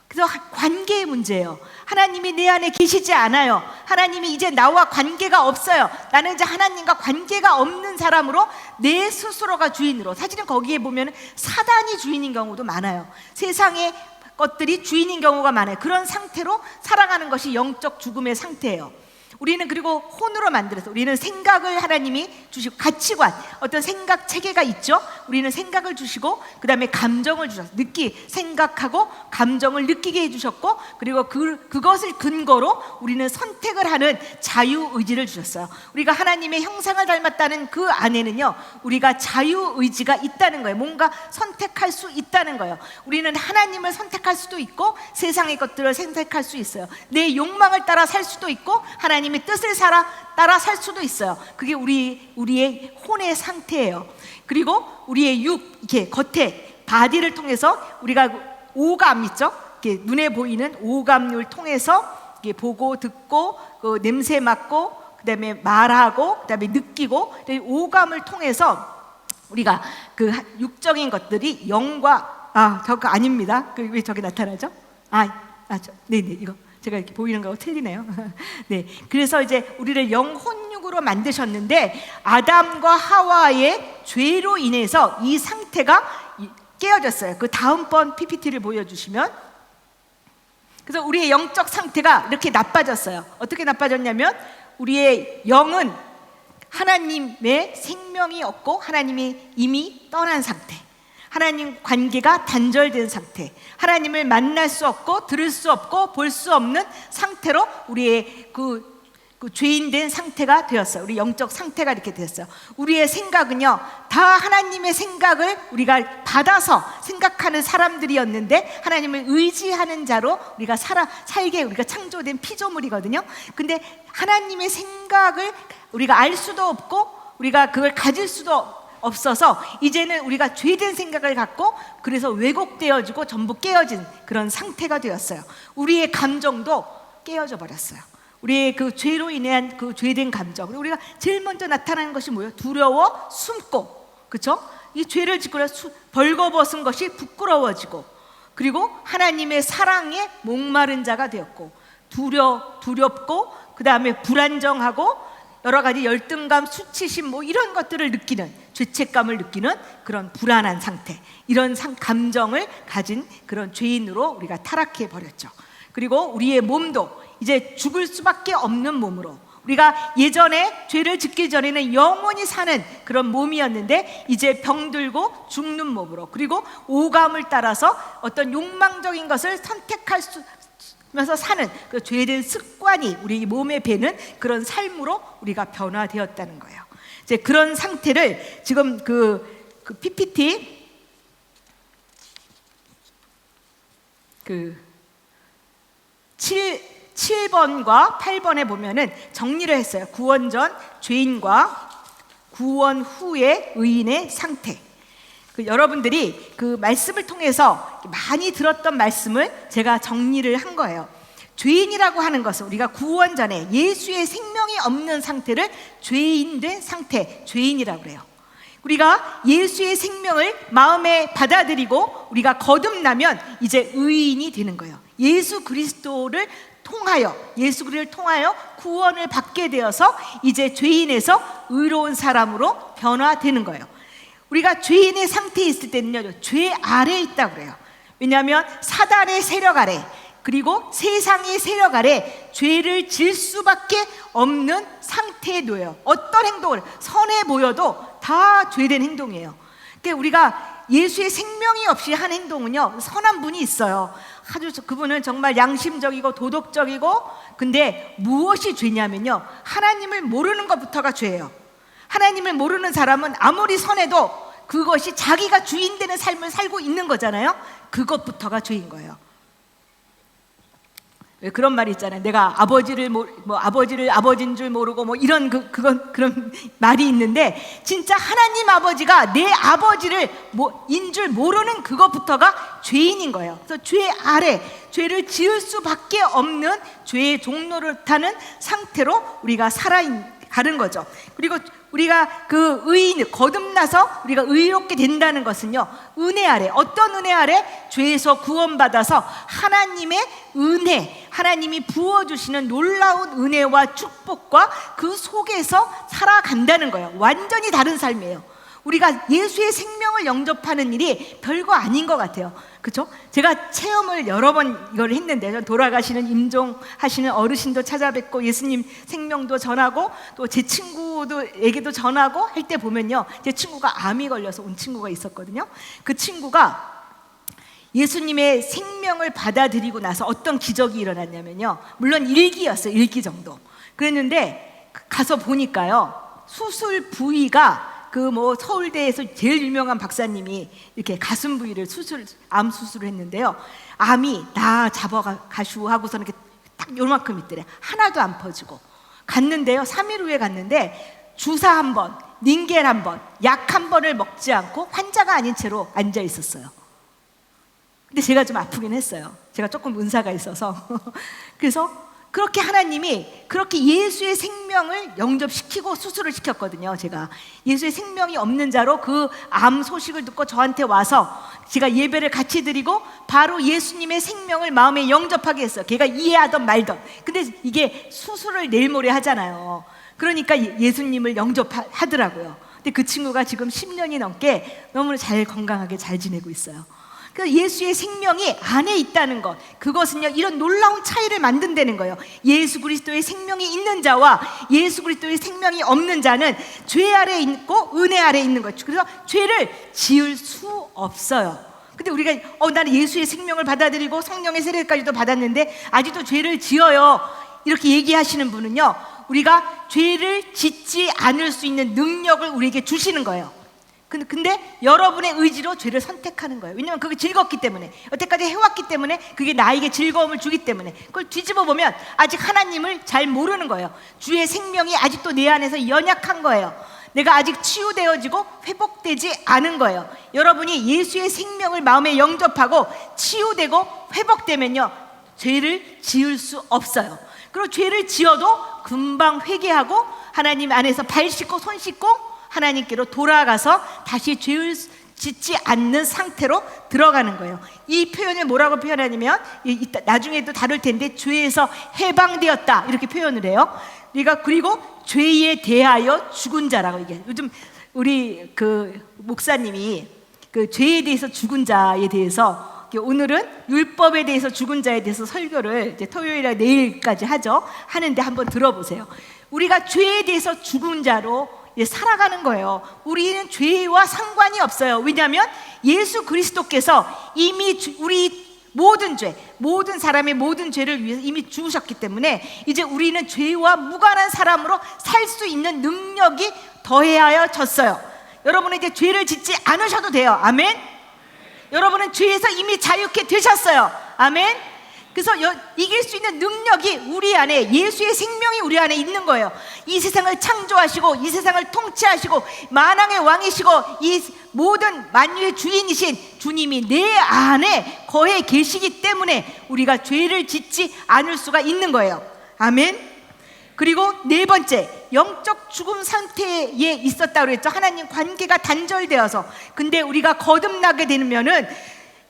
그래서 관계의 문제예요. 하나님이 내 안에 계시지 않아요. 하나님이 이제 나와 관계가 없어요. 나는 이제 하나님과 관계가 없는 사람으로 내 스스로가 주인으로, 사실은 거기에 보면 사단이 주인인 경우도 많아요. 세상의 것들이 주인인 경우가 많아요. 그런 상태로 살아가는 것이 영적 죽음의 상태예요. 우리는 그리고 혼으로 만들어서 우리는 생각을 하나님이 주시고 가치관, 어떤 생각 체계가 있죠. 우리는 생각을 주시고 그 다음에 감정을 주셨어요. 생각하고 감정을 느끼게 해주셨고 그리고 그것을 근거로 우리는 선택을 하는 자유의지를 주셨어요. 우리가 하나님의 형상을 닮았다는 그 안에는요 우리가 자유의지가 있다는 거예요. 뭔가 선택할 수 있다는 거예요. 우리는 하나님을 선택할 수도 있고 세상의 것들을 선택할 수 있어요. 내 욕망을 따라 살 수도 있고 하나님의 뜻을 따라 살 수도 있어요. 그게 우리의 혼의 상태예요. 그리고 우리의 육, 이렇게 겉에 바디를 통해서 우리가 오감 있죠? 이렇게 눈에 보이는 오감을 통해서 이렇게 보고 듣고 그 냄새 맡고 그다음에 말하고 그다음에 느끼고 오감을 통해서 우리가 그 육적인 것들이 영과 저거 아닙니다. 왜 저게 나타나죠? 네네 이거. 제가 이렇게 보이는 거하고 틀리네요. 네, 그래서 이제 우리를 영혼육으로 만드셨는데 아담과 하와의 죄로 인해서 이 상태가 깨어졌어요. 그 다음번 PPT를 보여주시면, 그래서 우리의 영적 상태가 이렇게 나빠졌어요. 어떻게 나빠졌냐면 우리의 영은 하나님의 생명이 없고 하나님이 이미 떠난 상태, 하나님 관계가 단절된 상태, 하나님을 만날 수 없고 들을 수 없고 볼 수 없는 상태로 우리의 그 죄인된 상태가 되었어요. 우리 영적 상태가 이렇게 되었어요. 우리의 생각은요 다 하나님의 생각을 우리가 받아서 생각하는 사람들이었는데 하나님을 의지하는 자로 우리가 살게 우리가 창조된 피조물이거든요. 근데 하나님의 생각을 우리가 알 수도 없고 우리가 그걸 가질 수도 없어서 이제는 우리가 죄된 생각을 갖고 그래서 왜곡되어지고 전부 깨어진 그런 상태가 되었어요. 우리의 감정도 깨어져 버렸어요. 우리의 그 죄로 인한 그 죄된 감정. 우리가 제일 먼저 나타나는 것이 뭐예요? 두려워, 숨고, 그렇죠? 이 죄를 짓고 벌거벗은 것이 부끄러워지고, 그리고 하나님의 사랑에 목마른 자가 되었고, 두렵고, 그 다음에 불안정하고, 여러 가지 열등감, 수치심 뭐 이런 것들을 느끼는, 죄책감을 느끼는 그런 불안한 상태, 이런 감정을 가진 그런 죄인으로 우리가 타락해 버렸죠. 그리고 우리의 몸도 이제 죽을 수밖에 없는 몸으로, 우리가 예전에 죄를 짓기 전에는 영원히 사는 그런 몸이었는데 이제 병들고 죽는 몸으로, 그리고 오감을 따라서 어떤 욕망적인 것을 선택할 수 면서 사는 그 죄된 습관이 우리 몸에 배는 그런 삶으로 우리가 변화되었다는 거예요. 이제 그런 상태를 지금 그 PPT 7번과 8번에 보면은 정리를 했어요. 구원 전 죄인과 구원 후의 의인의 상태. 여러분들이 그 말씀을 통해서 많이 들었던 말씀을 제가 정리를 한 거예요. 죄인이라고 하는 것은 우리가 구원 전에 예수의 생명이 없는 상태를 죄인된 상태, 죄인이라고 그래요. 우리가 예수의 생명을 마음에 받아들이고 우리가 거듭나면 이제 의인이 되는 거예요. 예수 그리스도를 통하여 구원을 받게 되어서 이제 죄인에서 의로운 사람으로 변화되는 거예요. 우리가 죄인의 상태에 있을 때는요, 죄 아래에 있다고 그래요. 왜냐하면 사단의 세력 아래, 그리고 세상의 세력 아래 죄를 질 수밖에 없는 상태에 놓여요. 어떤 행동을 선해 보여도 다 죄된 행동이에요. 그러니까 우리가 예수의 생명이 없이 한 행동은요, 선한 분이 있어요. 아주 그분은 정말 양심적이고 도덕적이고, 근데 무엇이 죄냐면요, 하나님을 모르는 것부터가 죄예요. 하나님을 모르는 사람은 아무리 선해도 그것이 자기가 주인 되는 삶을 살고 있는 거잖아요. 그것부터가 죄인 거예요. 왜 그런 말이 있잖아요. 내가 아버지를 아버지를 아버지인 줄 모르고 이런 그런 말이 있는데, 진짜 하나님 아버지가 내 아버지를 인 줄 모르는 그것부터가 죄인인 거예요. 그래서 죄 아래, 죄를 지을 수밖에 없는 죄의 종로를 타는 상태로 우리가 살아가는 거죠. 그리고 우리가 그 의인, 거듭나서 우리가 의롭게 된다는 것은요, 은혜 아래, 어떤 은혜 아래? 죄에서 구원받아서 하나님의 은혜, 하나님이 부어주시는 놀라운 은혜와 축복과 그 속에서 살아간다는 거예요. 완전히 다른 삶이에요. 우리가 예수의 생명을 영접하는 일이 별거 아닌 것 같아요. 그렇죠? 제가 체험을 여러 번 이걸 했는데, 돌아가시는 임종하시는 어르신도 찾아뵙고 예수님 생명도 전하고 또 제 친구들에게도 전하고 할 때 보면요, 제 친구가 암이 걸려서 온 친구가 있었거든요. 그 친구가 예수님의 생명을 받아들이고 나서 어떤 기적이 일어났냐면요, 물론 일기였어요. 일기 정도. 그랬는데 가서 보니까요, 수술 부위가 서울대에서 제일 유명한 박사님이 이렇게 가슴 부위를 암 수술을 했는데요, 암이 나 잡아가슈 하고서는 이렇게 딱 요만큼 있더래. 하나도 안 퍼지고 갔는데요, 3일 후에 갔는데 주사 한 번, 닌겔 한 번, 약 한 번을 먹지 않고 환자가 아닌 채로 앉아 있었어요. 근데 제가 좀 아프긴 했어요. 제가 조금 은사가 있어서 그래서 그렇게 하나님이 그렇게 예수의 생명을 영접시키고 수술을 시켰거든요. 제가 예수의 생명이 없는 자로 그 암 소식을 듣고 저한테 와서 제가 예배를 같이 드리고 바로 예수님의 생명을 마음에 영접하게 했어요. 걔가 이해하던 말던. 근데 이게 수술을 내일 모레 하잖아요. 그러니까 예수님을 영접하더라고요. 근데 그 친구가 지금 10년이 넘게 너무 건강하게 잘 지내고 있어요. 예수의 생명이 안에 있다는 것, 그것은요, 이런 놀라운 차이를 만든다는 거예요. 예수 그리스도의 생명이 있는 자와 예수 그리스도의 생명이 없는 자는 죄 아래 있고 은혜 아래 있는 거죠. 그래서 죄를 지을 수 없어요. 근데 우리가 나는 예수의 생명을 받아들이고 성령의 세례까지도 받았는데 아직도 죄를 지어요, 이렇게 얘기하시는 분은요, 우리가 죄를 짓지 않을 수 있는 능력을 우리에게 주시는 거예요. 근데 여러분의 의지로 죄를 선택하는 거예요. 왜냐하면 그게 즐겁기 때문에, 여태까지 해왔기 때문에, 그게 나에게 즐거움을 주기 때문에. 그걸 뒤집어 보면 아직 하나님을 잘 모르는 거예요. 주의 생명이 아직도 내 안에서 연약한 거예요. 내가 아직 치유되어지고 회복되지 않은 거예요. 여러분이 예수의 생명을 마음에 영접하고 치유되고 회복되면요, 죄를 지을 수 없어요. 그리고 죄를 지어도 금방 회개하고 하나님 안에서 발 씻고 손 씻고 하나님께로 돌아가서 다시 죄를 짓지 않는 상태로 들어가는 거예요. 이 표현을 뭐라고 표현하냐면, 나중에도 다룰 텐데, 죄에서 해방되었다 이렇게 표현을 해요. 그리고 죄에 대하여 죽은 자라고 얘기해요. 요즘 우리 목사님이 죄에 대해서 죽은 자에 대해서, 오늘은 율법에 대해서 죽은 자에 대해서 설교를 이제 토요일에 내일까지 하는데 한번 들어보세요. 우리가 죄에 대해서 죽은 자로 살아가는 거예요. 우리는 죄와 상관이 없어요. 왜냐하면 예수 그리스도께서 이미 우리 모든 사람의 모든 죄를 위해서 이미 죽으셨기 때문에 이제 우리는 죄와 무관한 사람으로 살 수 있는 능력이 더해졌어요. 여러분은 이제 죄를 짓지 않으셔도 돼요. 아멘. 여러분은 죄에서 이미 자유케 되셨어요. 아멘. 그래서 이길 수 있는 능력이 우리 안에, 예수의 생명이 우리 안에 있는 거예요. 이 세상을 창조하시고 이 세상을 통치하시고 만왕의 왕이시고 이 모든 만유의 주인이신 주님이 내 안에 거해 계시기 때문에 우리가 죄를 짓지 않을 수가 있는 거예요. 아멘. 그리고 네 번째, 영적 죽음 상태에 있었다고 그랬죠. 하나님 관계가 단절되어서. 근데 우리가 거듭나게 되면은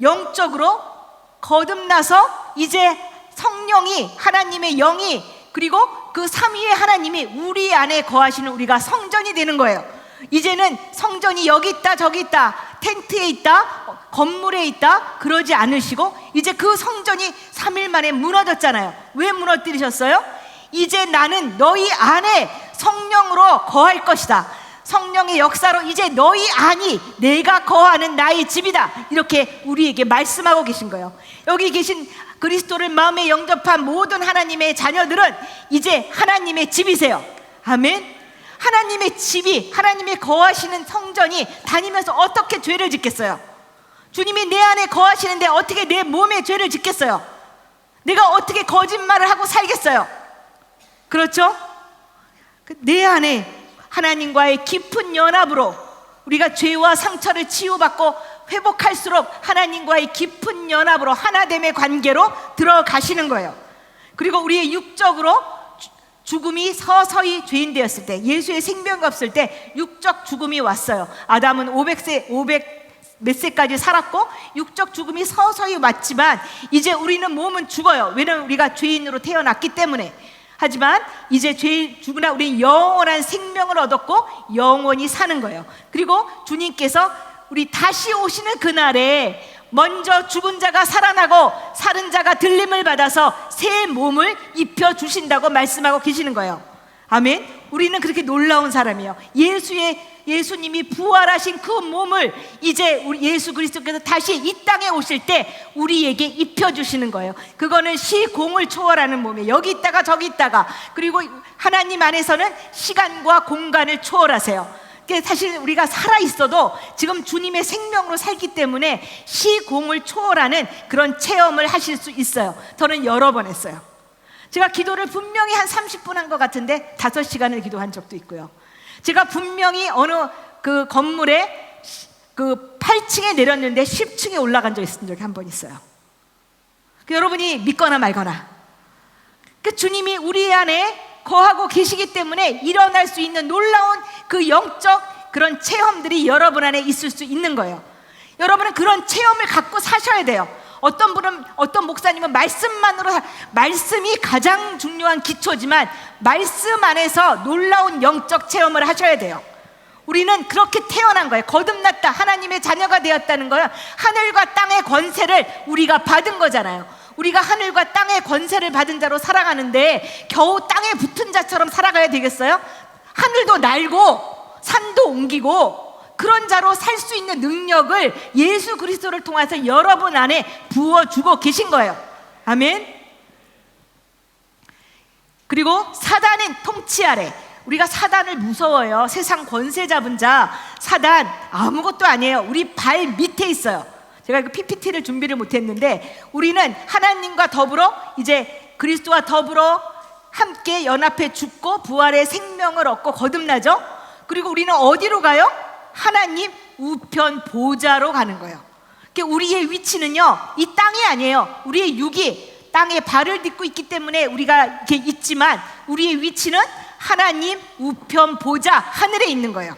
영적으로 거듭나서 이제 성령이, 하나님의 영이, 그리고 그 삼위의 하나님이 우리 안에 거하시는 우리가 성전이 되는 거예요. 이제는 성전이 여기 있다 저기 있다, 텐트에 있다, 건물에 있다, 그러지 않으시고 이제 그 성전이 3일 만에 무너졌잖아요. 왜 무너뜨리셨어요? 이제 나는 너희 안에 성령으로 거할 것이다. 성령의 역사로 이제 너희 안이 내가 거하는 나의 집이다. 이렇게 우리에게 말씀하고 계신 거예요. 여기 계신 그리스도를 마음에 영접한 모든 하나님의 자녀들은 이제 하나님의 집이세요. 아멘. 하나님의 집이, 하나님의 거하시는 성전이 다니면서 어떻게 죄를 짓겠어요? 주님이 내 안에 거하시는데 어떻게 내 몸에 죄를 짓겠어요? 내가 어떻게 거짓말을 하고 살겠어요? 그렇죠? 내 안에 하나님과의 깊은 연합으로 우리가 죄와 상처를 치유받고 회복할수록 하나님과의 깊은 연합으로 하나됨의 관계로 들어가시는 거예요. 그리고 우리의 육적으로 죽음이 서서히 죄인 되었을 때, 예수의 생명이 없을 때 육적 죽음이 왔어요. 아담은 500 몇 세까지 살았고 육적 죽음이 서서히 왔지만 이제 우리는 몸은 죽어요. 왜냐하면 우리가 죄인으로 태어났기 때문에. 하지만 이제 죄 죽으나 우리는 영원한 생명을 얻었고 영원히 사는 거예요. 그리고 주님께서 우리 다시 오시는 그날에 먼저 죽은 자가 살아나고 살은 자가 들림을 받아서 새 몸을 입혀주신다고 말씀하고 계시는 거예요. 아멘. 우리는 그렇게 놀라운 사람이에요. 예수님이 부활하신 그 몸을 이제 우리 예수 그리스도께서 다시 이 땅에 오실 때 우리에게 입혀주시는 거예요. 그거는 시공을 초월하는 몸이에요. 여기 있다가 저기 있다가, 그리고 하나님 안에서는 시간과 공간을 초월하세요. 사실 우리가 살아있어도 지금 주님의 생명으로 살기 때문에 시공을 초월하는 그런 체험을 하실 수 있어요. 저는 여러 번 했어요. 제가 기도를 분명히 한 30분 한 것 같은데 5시간을 기도한 적도 있고요. 제가 분명히 어느 그 건물에 그 8층에 내렸는데 10층에 올라간 적 있은 적이 한 번 있어요. 여러분이 믿거나 말거나 주님이 우리 안에 거하고 계시기 때문에 일어날 수 있는 놀라운 그 영적 그런 체험들이 여러분 안에 있을 수 있는 거예요. 여러분은 그런 체험을 갖고 사셔야 돼요. 어떤 분은, 어떤 목사님은 말씀만으로, 말씀이 가장 중요한 기초지만 말씀 안에서 놀라운 영적 체험을 하셔야 돼요. 우리는 그렇게 태어난 거예요. 거듭났다, 하나님의 자녀가 되었다는 거예요. 하늘과 땅의 권세를 우리가 받은 거잖아요. 우리가 하늘과 땅의 권세를 받은 자로 살아가는데 겨우 땅에 붙은 자처럼 살아가야 되겠어요? 하늘도 날고 산도 옮기고 그런 자로 살 수 있는 능력을 예수 그리스도를 통해서 여러분 안에 부어주고 계신 거예요. 아멘. 그리고 사단은 통치 아래. 우리가 사단을 무서워요. 세상 권세 잡은 자 사단 아무것도 아니에요. 우리 발 밑에 있어요. 제가 그 PPT를 준비를 못했는데 우리는 하나님과 더불어 이제 그리스도와 더불어 함께 연합해 죽고 부활의 생명을 얻고 거듭나죠. 그리고 우리는 어디로 가요? 하나님 우편 보좌로 가는 거예요. 우리의 위치는요, 이 땅이 아니에요. 우리의 육이 땅에 발을 딛고 있기 때문에 우리가 이렇게 있지만 우리의 위치는 하나님 우편 보좌 하늘에 있는 거예요.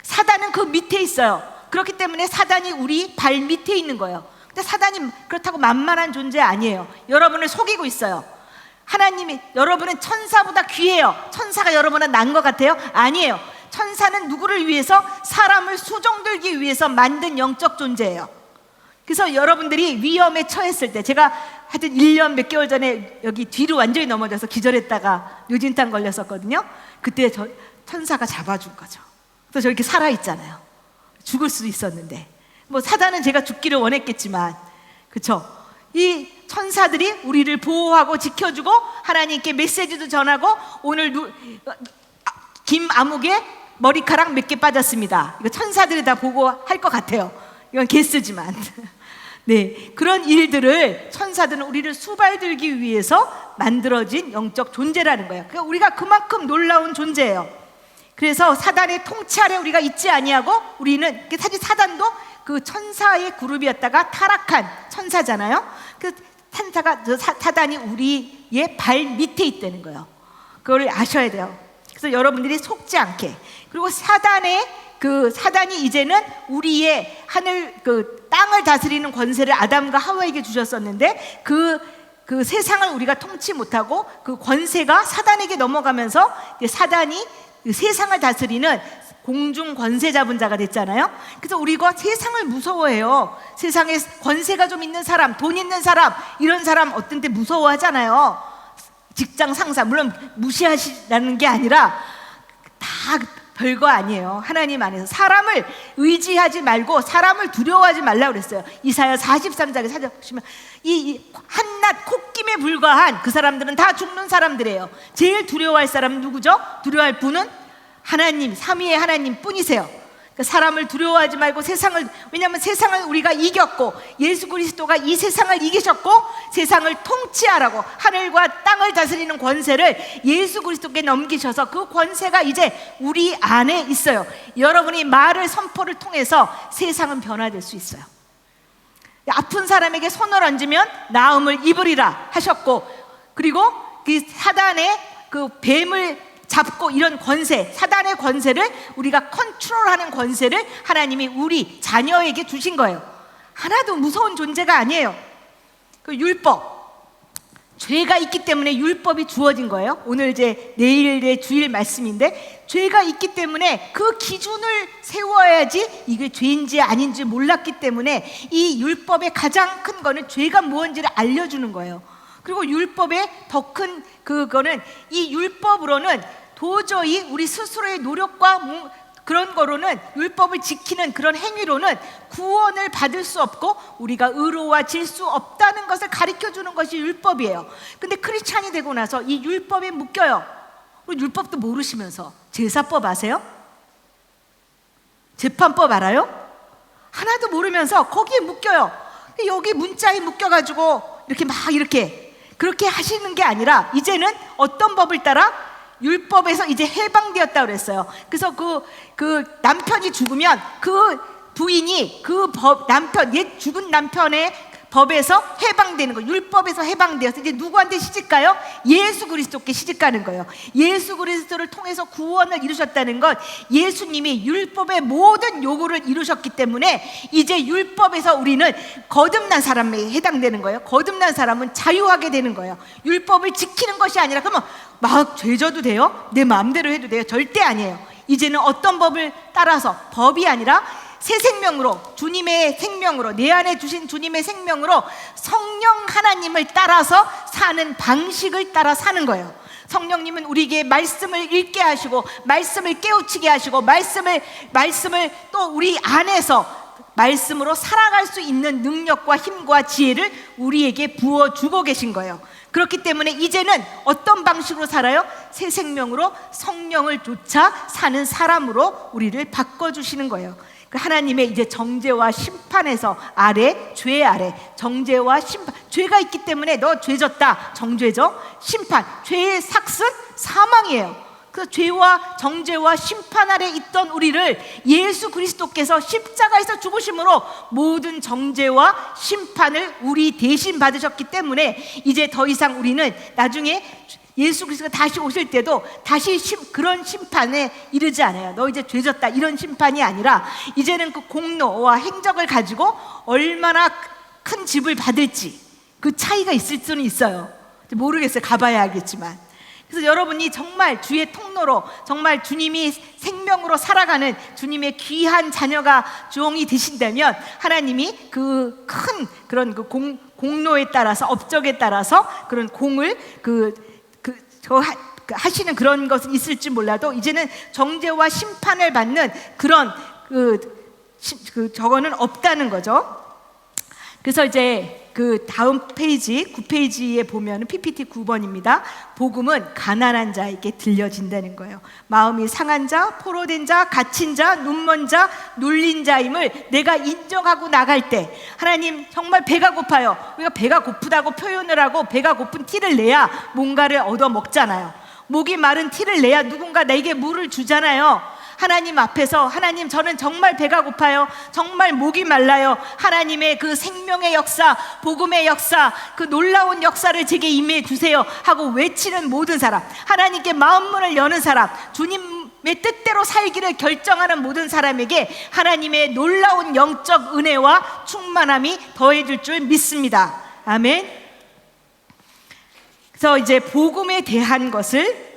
사단은 그 밑에 있어요. 그렇기 때문에 사단이 우리 발 밑에 있는 거예요. 근데 사단이 그렇다고 만만한 존재 아니에요. 여러분을 속이고 있어요. 하나님이, 여러분은 천사보다 귀해요. 천사가 여러분은 난 것 같아요? 아니에요. 천사는 누구를 위해서? 사람을 수종들기 위해서 만든 영적 존재예요. 그래서 여러분들이 위험에 처했을 때, 제가 하여튼 1년 몇 개월 전에 여기 뒤로 완전히 넘어져서 기절했다가 뇌진탕 걸렸었거든요. 그때 천사가 잡아준 거죠. 그래서 저렇게 살아있잖아요. 죽을 수도 있었는데, 뭐 사단은 제가 죽기를 원했겠지만, 그쵸? 이 천사들이 우리를 보호하고 지켜주고 하나님께 메시지도 전하고, 오늘 김아무개 머리카락 몇 개 빠졌습니다. 이거 천사들이 다 보고 할 것 같아요. 이건 개쓰지만 네, 그런 일들을 천사들은 우리를 수발들기 위해서 만들어진 영적 존재라는 거예요. 그러니까 우리가 그만큼 놀라운 존재예요. 그래서 사단의 통치 아래 우리가 있지 아니하고 우리는 사실 사단도 그 천사의 그룹이었다가 타락한 천사잖아요. 그 사단이 우리의 발 밑에 있다는 거예요. 그걸 아셔야 돼요. 그래서 여러분들이 속지 않게. 그리고 사단이 이제는 우리의 하늘 땅을 다스리는 권세를 아담과 하와에게 주셨었는데 그 세상을 우리가 통치 못하고 그 권세가 사단에게 넘어가면서 사단이 세상을 다스리는 공중 권세 잡은 자가 됐잖아요. 그래서 우리가 세상을 무서워해요. 세상에 권세가 좀 있는 사람, 돈 있는 사람, 이런 사람 어떤 때 무서워하잖아요. 직장 상사, 물론 무시하시라는 게 아니라 다 별거 아니에요. 하나님 안에서 사람을 의지하지 말고 사람을 두려워하지 말라고 그랬어요. 이사야 43장에 찾아보시면 이 한낱 콧김에 불과한 그 사람들은 다 죽는 사람들이에요. 제일 두려워할 사람은 누구죠? 두려워할 분은 하나님, 삼위의 하나님 뿐이세요. 사람을 두려워하지 말고 왜냐하면 세상을 우리가 이겼고 예수 그리스도가 이 세상을 이기셨고 세상을 통치하라고 하늘과 땅을 다스리는 권세를 예수 그리스도께 넘기셔서 그 권세가 이제 우리 안에 있어요. 여러분이 말을 선포를 통해서 세상은 변화될 수 있어요. 아픈 사람에게 손을 얹으면 나음을 입으리라 하셨고, 그리고 그 사단의 그 뱀을 잡고 이런 권세, 사단의 권세를 우리가 컨트롤하는 권세를 하나님이 우리 자녀에게 주신 거예요. 하나도 무서운 존재가 아니에요. 그 율법, 죄가 있기 때문에 율법이 주어진 거예요. 오늘 이제 내일의 주일 말씀인데 죄가 있기 때문에 그 기준을 세워야지 이게 죄인지 아닌지 몰랐기 때문에 이 율법의 가장 큰 거는 죄가 무엇인지를 알려주는 거예요. 그리고 율법의 더 큰 그거는 이 율법으로는 도저히 우리 스스로의 노력과 그런 거로는 율법을 지키는 그런 행위로는 구원을 받을 수 없고 우리가 의로워질 수 없다는 것을 가르쳐주는 것이 율법이에요. 근데 크리스찬이 되고 나서 이 율법에 묶여요. 율법도 모르시면서 제사법 아세요? 재판법 알아요? 하나도 모르면서 거기에 묶여요. 여기 문자에 묶여가지고 이렇게 그렇게 하시는 게 아니라 이제는 어떤 법을 따라 율법에서 이제 해방되었다고 그랬어요. 그래서 그 남편이 죽으면 그 부인이 옛 죽은 남편의 법에서 해방되는 거예요. 율법에서 해방되어서 이제 누구한테 시집가요? 예수 그리스도께 시집가는 거예요. 예수 그리스도를 통해서 구원을 이루셨다는 건 예수님이 율법의 모든 요구를 이루셨기 때문에 이제 율법에서 우리는 거듭난 사람에 해당되는 거예요. 거듭난 사람은 자유하게 되는 거예요. 율법을 지키는 것이 아니라 그러면 막 죄져도 돼요? 내 마음대로 해도 돼요? 절대 아니에요. 이제는 어떤 법을 따라서, 법이 아니라 새 생명으로, 주님의 생명으로, 내 안에 주신 주님의 생명으로 성령 하나님을 따라서 사는 방식을 따라 사는 거예요. 성령님은 우리에게 말씀을 읽게 하시고 말씀을 깨우치게 하시고 말씀을 또 우리 안에서 말씀으로 살아갈 수 있는 능력과 힘과 지혜를 우리에게 부어주고 계신 거예요. 그렇기 때문에 이제는 어떤 방식으로 살아요? 새 생명으로 성령을 쫓아 사는 사람으로 우리를 바꿔주시는 거예요. 하나님의 이제 정죄와 심판에서 죄 아래 정죄와 심판, 죄가 있기 때문에 너 죄졌다, 정죄죠. 심판, 죄의 삭은 사망이에요. 그 죄와 정죄와 심판 아래 있던 우리를 예수 그리스도께서 십자가에서 죽으심으로 모든 정죄와 심판을 우리 대신 받으셨기 때문에 이제 더 이상 우리는 나중에 예수 그리스도가 다시 오실 때도 다시 그런 심판에 이르지 않아요. 너 이제 죄졌다 이런 심판이 아니라 이제는 그 공로와 행적을 가지고 얼마나 큰 집을 받을지 그 차이가 있을 수는 있어요. 모르겠어요. 가봐야 알겠지만. 그래서 여러분이 정말 주의 통로로 정말 주님이 생명으로 살아가는 주님의 귀한 자녀가 종이 되신다면 하나님이 그 큰 그런 그 공로에 따라서 업적에 따라서 그런 공을 하시는 그런 것은 있을지 몰라도 이제는 정죄와 심판을 받는 그런 저거는 없다는 거죠. 그래서 이제 그 다음 페이지 9페이지에 보면 PPT 9번입니다. 복음은 가난한 자에게 들려진다는 거예요. 마음이 상한 자, 포로된 자, 갇힌 자, 눈먼 자, 눌린 자임을 내가 인정하고 나갈 때, 하나님 정말 배가 고파요. 우리가 배가 고프다고 표현을 하고 배가 고픈 티를 내야 뭔가를 얻어 먹잖아요. 목이 마른 티를 내야 누군가 나에게 물을 주잖아요. 하나님 앞에서, 하나님 저는 정말 배가 고파요. 정말 목이 말라요. 하나님의 그 생명의 역사, 복음의 역사, 그 놀라운 역사를 제게 임해 주세요 하고 외치는 모든 사람, 하나님께 마음문을 여는 사람, 주님의 뜻대로 살기를 결정하는 모든 사람에게 하나님의 놀라운 영적 은혜와 충만함이 더해질 줄 믿습니다. 아멘. 그래서 이제 복음에 대한 것을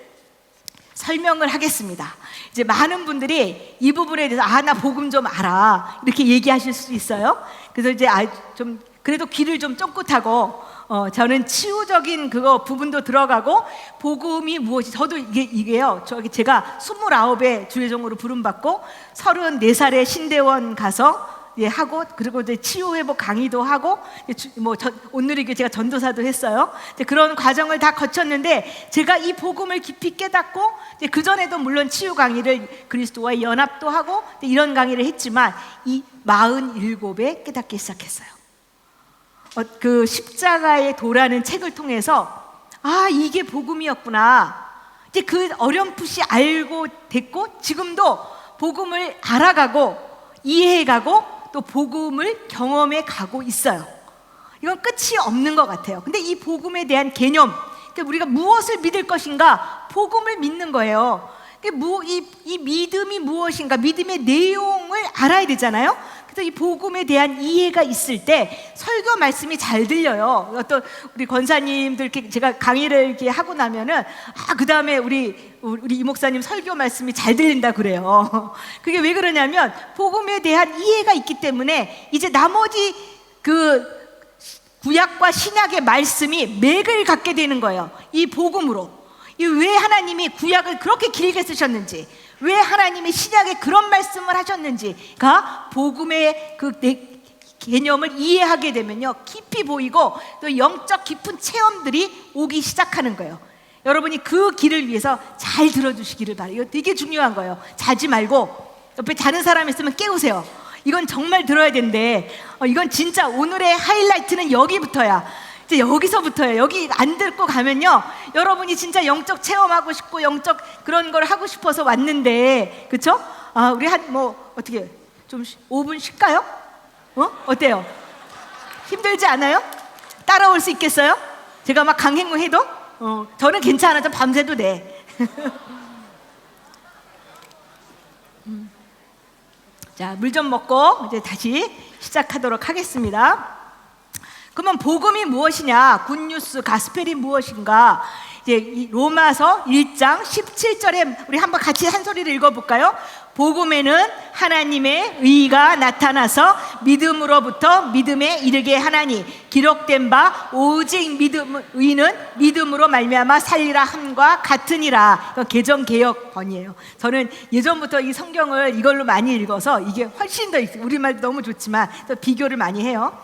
설명을 하겠습니다. 이제 많은 분들이 이 부분에 대해서 나 복음 좀 알아 이렇게 얘기하실 수 있어요. 그래서 이제 좀 그래도 귀를 좀 쫑긋하고 저는 치유적인 그거 부분도 들어가고 복음이 무엇이, 저도 이게요. 제가 29에 주례종으로 부름받고 34살에 신대원 가서 하고, 그리고 이제 치유회복 강의도 하고, 오늘이 제가 전도사도 했어요. 그런 과정을 다 거쳤는데, 제가 이 복음을 깊이 깨닫고, 그 전에도 물론 치유 강의를 그리스도와의 연합도 하고, 이런 강의를 했지만, 이 47에 깨닫기 시작했어요. 그 십자가의 도라는 책을 통해서, 이게 복음이었구나. 이제 그 어렴풋이 알고 됐고, 지금도 복음을 알아가고, 이해해가고, 또 복음을 경험해 가고 있어요. 이건 끝이 없는 것 같아요. 근데 이 복음에 대한 개념, 우리가 무엇을 믿을 것인가? 복음을 믿는 거예요. 이 믿음이 무엇인가? 믿음의 내용을 알아야 되잖아요. 그래서 이 복음에 대한 이해가 있을 때 설교 말씀이 잘 들려요. 어떤 우리 권사님들 제가 강의를 이렇게 하고 나면은 그 다음에 우리 이 목사님 설교 말씀이 잘 들린다 그래요. 그게 왜 그러냐면 복음에 대한 이해가 있기 때문에 이제 나머지 그 구약과 신약의 말씀이 맥을 갖게 되는 거예요. 이 복음으로. 왜 하나님이 구약을 그렇게 길게 쓰셨는지, 왜 하나님이 신약에 그런 말씀을 하셨는지가 복음의 그 개념을 이해하게 되면요, 깊이 보이고 또 영적 깊은 체험들이 오기 시작하는 거예요. 여러분이 그 길을 위해서 잘 들어주시기를 바라요. 이거 되게 중요한 거예요. 자지 말고 옆에 자는 사람 있으면 깨우세요. 이건 정말 들어야 된대. 이건 진짜 오늘의 하이라이트는 여기부터야. 이제 여기서부터예요. 여기 안 듣고 가면요, 여러분이 진짜 영적 체험하고 싶고 영적 그런 걸 하고 싶어서 왔는데, 그렇죠? 우리 어떻게 좀 5분 쉴까요? 어때요? 힘들지 않아요? 따라올 수 있겠어요? 제가 막 강행군 해도? 저는 괜찮아. 저 밤새도 돼. 자, 물 좀 먹고 이제 다시 시작하도록 하겠습니다. 그러면 복음이 무엇이냐? 굿뉴스, 가스펠이 무엇인가? 이제 이 로마서 1장 17절에 우리 한번 같이 한 소리를 읽어볼까요? 복음에는 하나님의 의가 나타나서 믿음으로부터 믿음에 이르게 하나니 기록된 바 오직 의는 믿음으로 말미암아 살리라 함과 같으니라. 개정 개역 번이에요. 저는 예전부터 이 성경을 이걸로 많이 읽어서 이게 훨씬 더, 우리말도 너무 좋지만 또 비교를 많이 해요.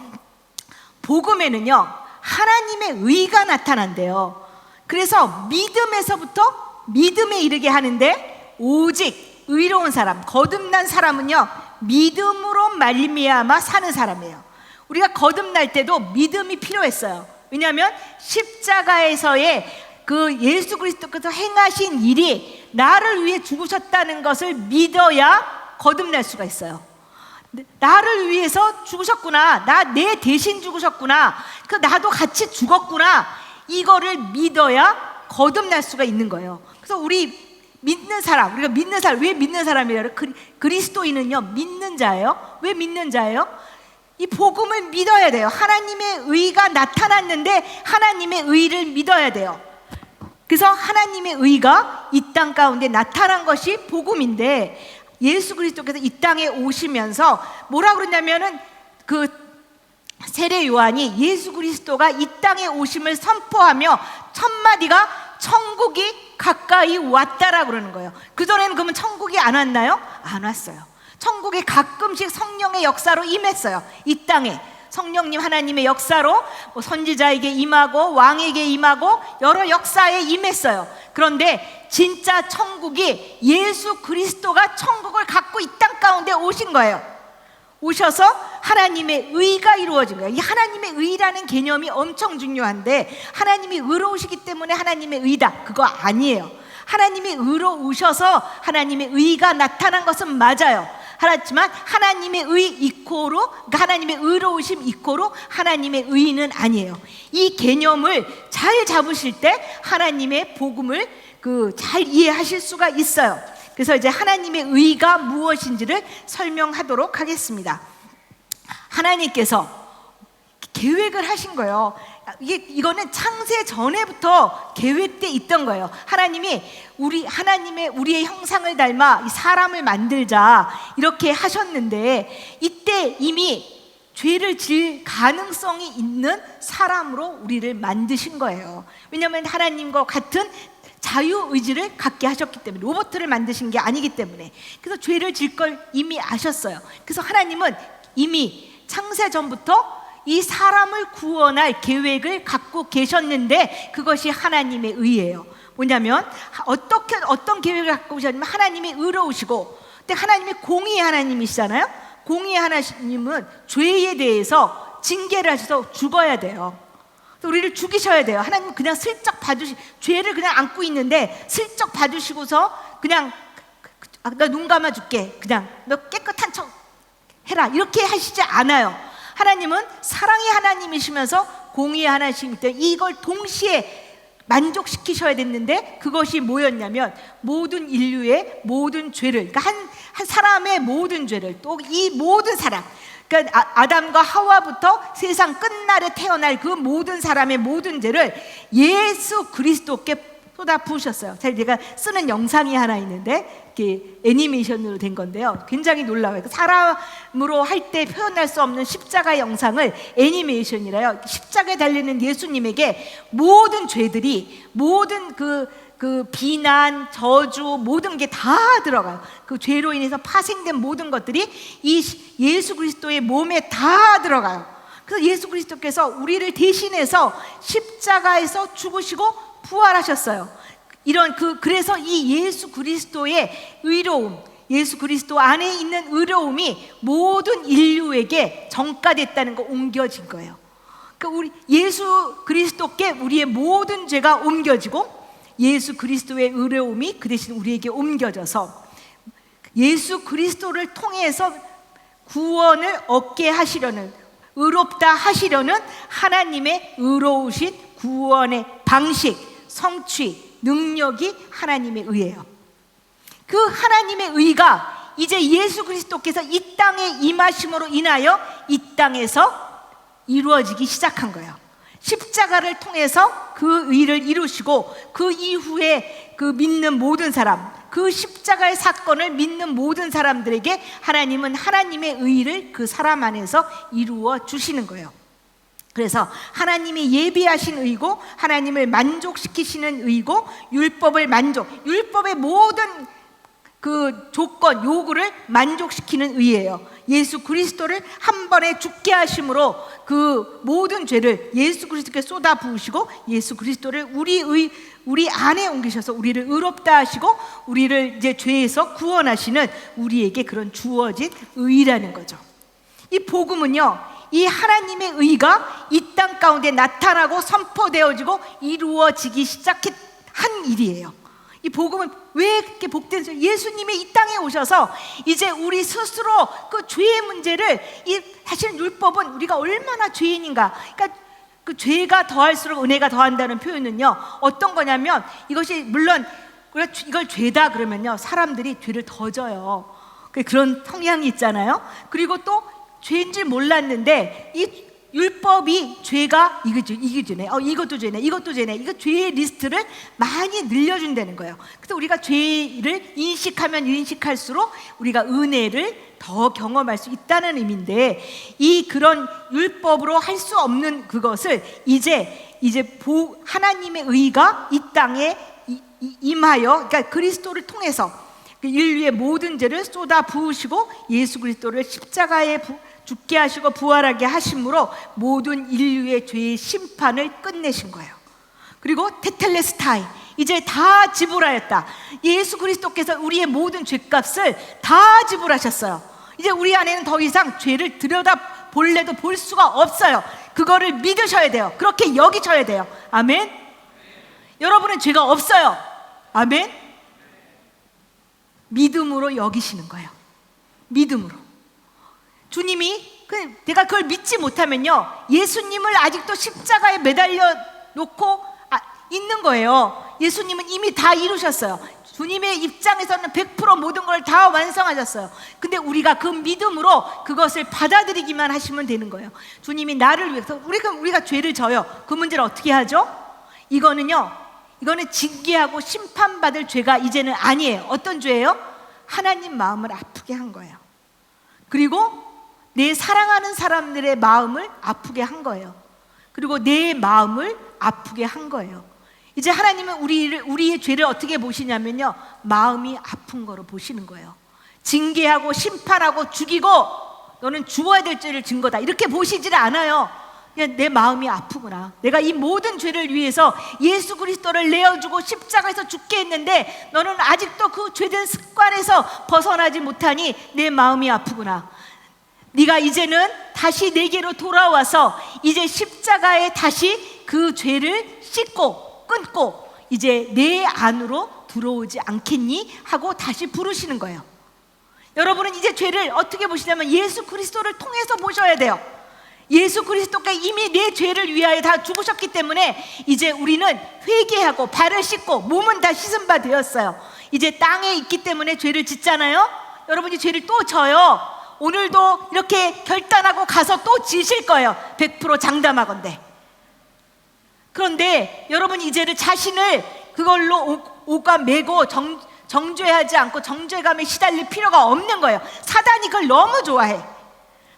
복음에는요, 하나님의 의가 나타난대요. 그래서 믿음에서부터 믿음에 이르게 하는데, 오직 의로운 사람, 거듭난 사람은요, 믿음으로 말미암아 사는 사람이에요. 우리가 거듭날 때도 믿음이 필요했어요. 왜냐하면 십자가에서의 그 예수 그리스도께서 행하신 일이 나를 위해 죽으셨다는 것을 믿어야 거듭날 수가 있어요. 나를 위해서 죽으셨구나, 내 대신 죽으셨구나, 나도 같이 죽었구나, 이거를 믿어야 거듭날 수가 있는 거예요. 그래서 우리가 믿는 사람, 왜 믿는 사람이에요? 그리스도인은요, 믿는 자예요. 왜 믿는 자예요? 이 복음을 믿어야 돼요. 하나님의 의가 나타났는데 하나님의 의를 믿어야 돼요. 그래서 하나님의 의가 이 땅 가운데 나타난 것이 복음인데, 예수 그리스도께서 이 땅에 오시면서 뭐라 그러냐면은, 그 세례 요한이 예수 그리스도가 이 땅에 오심을 선포하며 첫 마디가 천국이 가까이 왔다라 그러는 거예요. 그전에는 그러면 천국이 안 왔나요? 안 왔어요. 천국에 가끔씩 성령의 역사로 임했어요. 이 땅에 성령님 하나님의 역사로 선지자에게 임하고 왕에게 임하고 여러 역사에 임했어요. 그런데 진짜 천국이 예수 그리스도가 천국을 갖고 이 땅 가운데 오신 거예요. 오셔서 하나님의 의가 이루어진 거예요. 이 하나님의 의라는 개념이 엄청 중요한데, 하나님이 의로우시기 때문에 하나님의 의다, 그거 아니에요. 하나님이 의로우셔서 하나님의 의가 나타난 것은 맞아요. 하지만 하나님의 의 이코로, 그러니까 하나님의 의로우심 이코로 하나님의 의는 아니에요. 이 개념을 잘 잡으실 때 하나님의 복음을 잘 이해하실 수가 있어요. 그래서 이제 하나님의 의가 무엇인지를 설명하도록 하겠습니다. 하나님께서 계획을 하신 거예요. 이거는 창세 전에부터 계획돼 있던 거예요. 하나님이 우리의 형상을 닮아 이 사람을 만들자 이렇게 하셨는데, 이때 이미 죄를 질 가능성이 있는 사람으로 우리를 만드신 거예요. 왜냐하면 하나님과 같은 자유의지를 갖게 하셨기 때문에, 로봇을 만드신 게 아니기 때문에. 그래서 죄를 질 걸 이미 아셨어요. 그래서 하나님은 이미 창세 전부터 이 사람을 구원할 계획을 갖고 계셨는데, 그것이 하나님의 의예요. 뭐냐면 어떤 계획을 갖고 오셨냐면, 하나님이 의로우시고, 근데 하나님이 공의의 하나님이시잖아요. 공의의 하나님은 죄에 대해서 징계를 하셔서 죽어야 돼요. 우리를 죽이셔야 돼요. 하나님 그냥 슬쩍 죄를 그냥 안고 있는데 슬쩍 봐주시고서 그냥 너 눈 감아줄게, 그냥 너 깨끗한 척 해라, 이렇게 하시지 않아요. 하나님은 사랑의 하나님이시면서 공의의 하나님이기 때문에 이걸 동시에 만족시키셔야 됐는데, 그것이 뭐였냐면 모든 인류의 모든 죄를, 그러니까 한 사람의 모든 죄를, 또 이 모든 사람, 그러니까 아담과 하와부터 세상 끝날에 태어날 그 모든 사람의 모든 죄를 예수 그리스도께 쏟아 부으셨어요. 제가 쓰는 영상이 하나 있는데, 이렇게 애니메이션으로 된 건데요, 굉장히 놀라워요. 사람으로 할 때 표현할 수 없는 십자가 영상을 애니메이션이라요. 십자가에 달리는 예수님에게 모든 죄들이, 모든 그 비난, 저주, 모든 게 다 들어가요. 그 죄로 인해서 파생된 모든 것들이 이 예수 그리스도의 몸에 다 들어가요. 그래서 예수 그리스도께서 우리를 대신해서 십자가에서 죽으시고 부활하셨어요. 그래서 이 예수 그리스도의 의로움, 예수 그리스도 안에 있는 의로움이 모든 인류에게 전가됐다는 거, 옮겨진 거예요. 그러니까 우리 예수 그리스도께 우리의 모든 죄가 옮겨지고, 예수 그리스도의 의로움이 그 대신 우리에게 옮겨져서 예수 그리스도를 통해서 구원을 얻게 하시려는, 의롭다 하시려는 하나님의 의로우신 구원의 방식, 성취, 능력이 하나님의 의예요. 그 하나님의 의가 이제 예수 그리스도께서 이 땅에 임하심으로 인하여 이 땅에서 이루어지기 시작한 거예요. 십자가를 통해서 그 의를 이루시고, 그 이후에 그 믿는 모든 사람, 그 십자가의 사건을 믿는 모든 사람들에게 하나님은 하나님의 의를 그 사람 안에서 이루어 주시는 거예요. 그래서 하나님이 예비하신 의고, 하나님을 만족시키시는 의고, 율법의 모든 그 조건, 요구를 만족시키는 의예요. 예수 그리스도를 한 번에 죽게 하심으로 그 모든 죄를 예수 그리스도께 쏟아 부으시고, 예수 그리스도를 우리 안에 옮기셔서 우리를 의롭다 하시고, 우리를 이제 죄에서 구원하시는 우리에게 그런 주어진 의라는 거죠. 이 복음은요, 이 하나님의 의가 이 땅 가운데 나타나고 선포되어지고 이루어지기 시작한 일이에요. 이 복음은 왜 그렇게 복된 줄? 예수님이 이 땅에 오셔서 이제 우리 스스로 그 죄의 문제를, 사실 율법은 우리가 얼마나 죄인인가, 그러니까 그 죄가 더할수록 은혜가 더한다는 표현은요, 어떤 거냐면, 이것이 물론 이걸 죄다 그러면요 사람들이 죄를 더 져요. 그런 성향이 있잖아요. 그리고 또 죄인 줄 몰랐는데 이 율법이 죄가 이게 죄네, 이것도 죄네, 이것도 죄네, 이거 죄의 리스트를 많이 늘려준다는 거예요. 그래서 우리가 죄를 인식하면 인식할수록 우리가 은혜를 더 경험할 수 있다는 의미인데, 그런 율법으로 할 수 없는 그것을 이제 하나님의 의가 이 땅에 임하여, 그러니까 그리스도를 통해서 인류의 모든 죄를 쏟아 부으시고 예수 그리스도를 십자가에 죽게 하시고 부활하게 하심으로 모든 인류의 죄의 심판을 끝내신 거예요. 그리고 테텔레스타이, 이제 다 지불하였다. 예수 그리스도께서 우리의 모든 죄값을 다 지불하셨어요. 이제 우리 안에는 더 이상 죄를 들여다 볼래도 볼 수가 없어요. 그거를 믿으셔야 돼요. 그렇게 여기셔야 돼요. 아멘. 여러분은 죄가 없어요. 아멘. 믿음으로 여기시는 거예요. 믿음으로. 주님이 내가 그걸 믿지 못하면요, 예수님을 아직도 십자가에 매달려 놓고 있는 거예요. 예수님은 이미 다 이루셨어요. 주님의 입장에서는 100% 모든 걸 다 완성하셨어요. 근데 우리가 그 믿음으로 그것을 받아들이기만 하시면 되는 거예요. 주님이 나를 위해서, 우리가 죄를 져요. 그 문제를 어떻게 하죠? 이거는 징계하고 심판받을 죄가 이제는 아니에요. 어떤 죄예요? 하나님 마음을 아프게 한 거예요. 그리고 내 사랑하는 사람들의 마음을 아프게 한 거예요. 그리고 내 마음을 아프게 한 거예요. 이제 하나님은 우리의 죄를 어떻게 보시냐면요, 마음이 아픈 거로 보시는 거예요. 징계하고 심판하고 죽이고 너는 죽어야 될 죄를 진 거다, 이렇게 보시질 않아요. 그냥 내 마음이 아프구나. 내가 이 모든 죄를 위해서 예수 그리스도를 내어주고 십자가에서 죽게 했는데 너는 아직도 그 죄된 습관에서 벗어나지 못하니 내 마음이 아프구나. 네가 이제는 다시 내게로 돌아와서 이제 십자가에 다시 그 죄를 씻고 끊고 이제 내 안으로 들어오지 않겠니? 하고 다시 부르시는 거예요. 여러분은 이제 죄를 어떻게 보시냐면 예수 그리스도를 통해서 보셔야 돼요. 예수 그리스도가 이미 내 죄를 위하여 다 죽으셨기 때문에 이제 우리는 회개하고 발을 씻고 몸은 다 씻은 바 되었어요. 이제 땅에 있기 때문에 죄를 짓잖아요. 여러분이 죄를 또 져요. 오늘도 이렇게 결단하고 가서 또 지실 거예요. 100% 장담하건대. 그런데 여러분 이제는 자신을 그걸로 오가 메고 정죄하지 않고 정죄감에 시달릴 필요가 없는 거예요. 사단이 그걸 너무 좋아해.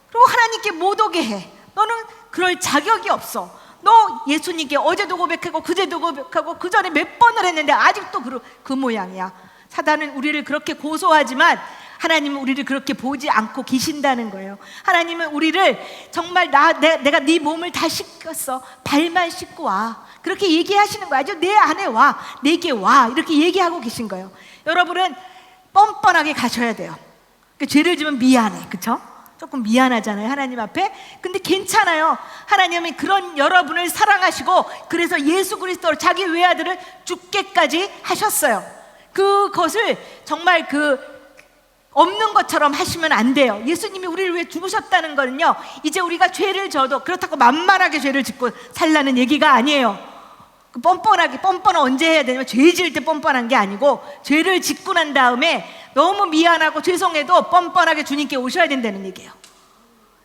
그리고 하나님께 못 오게 해. 너는 그럴 자격이 없어. 너 예수님께 어제도 고백하고 그제도 고백하고 그 전에 몇 번을 했는데 아직도 그 모양이야. 사단은 우리를 그렇게 고소하지만 하나님은 우리를 그렇게 보지 않고 계신다는 거예요. 하나님은 우리를 정말 내가 네 몸을 다 씻겼어. 발만 씻고 와. 그렇게 얘기하시는 거예요. 아주 내 안에 와. 내게 와. 이렇게 얘기하고 계신 거예요. 여러분은 뻔뻔하게 가셔야 돼요. 죄를 지면 미안해. 그렇죠? 조금 미안하잖아요, 하나님 앞에. 근데 괜찮아요. 하나님은 그런 여러분을 사랑하시고 그래서 예수 그리스도로 자기 외아들을 죽게까지 하셨어요. 그것을 정말 없는 것처럼 하시면 안 돼요. 예수님이 우리를 위해 죽으셨다는 거는요, 이제 우리가 죄를 져도 그렇다고 만만하게 죄를 짓고 살라는 얘기가 아니에요. 뻔뻔하게, 뻔뻔은 언제 해야 되냐면 죄 지을 때 뻔뻔한 게 아니고 죄를 짓고 난 다음에 너무 미안하고 죄송해도 뻔뻔하게 주님께 오셔야 된다는 얘기예요.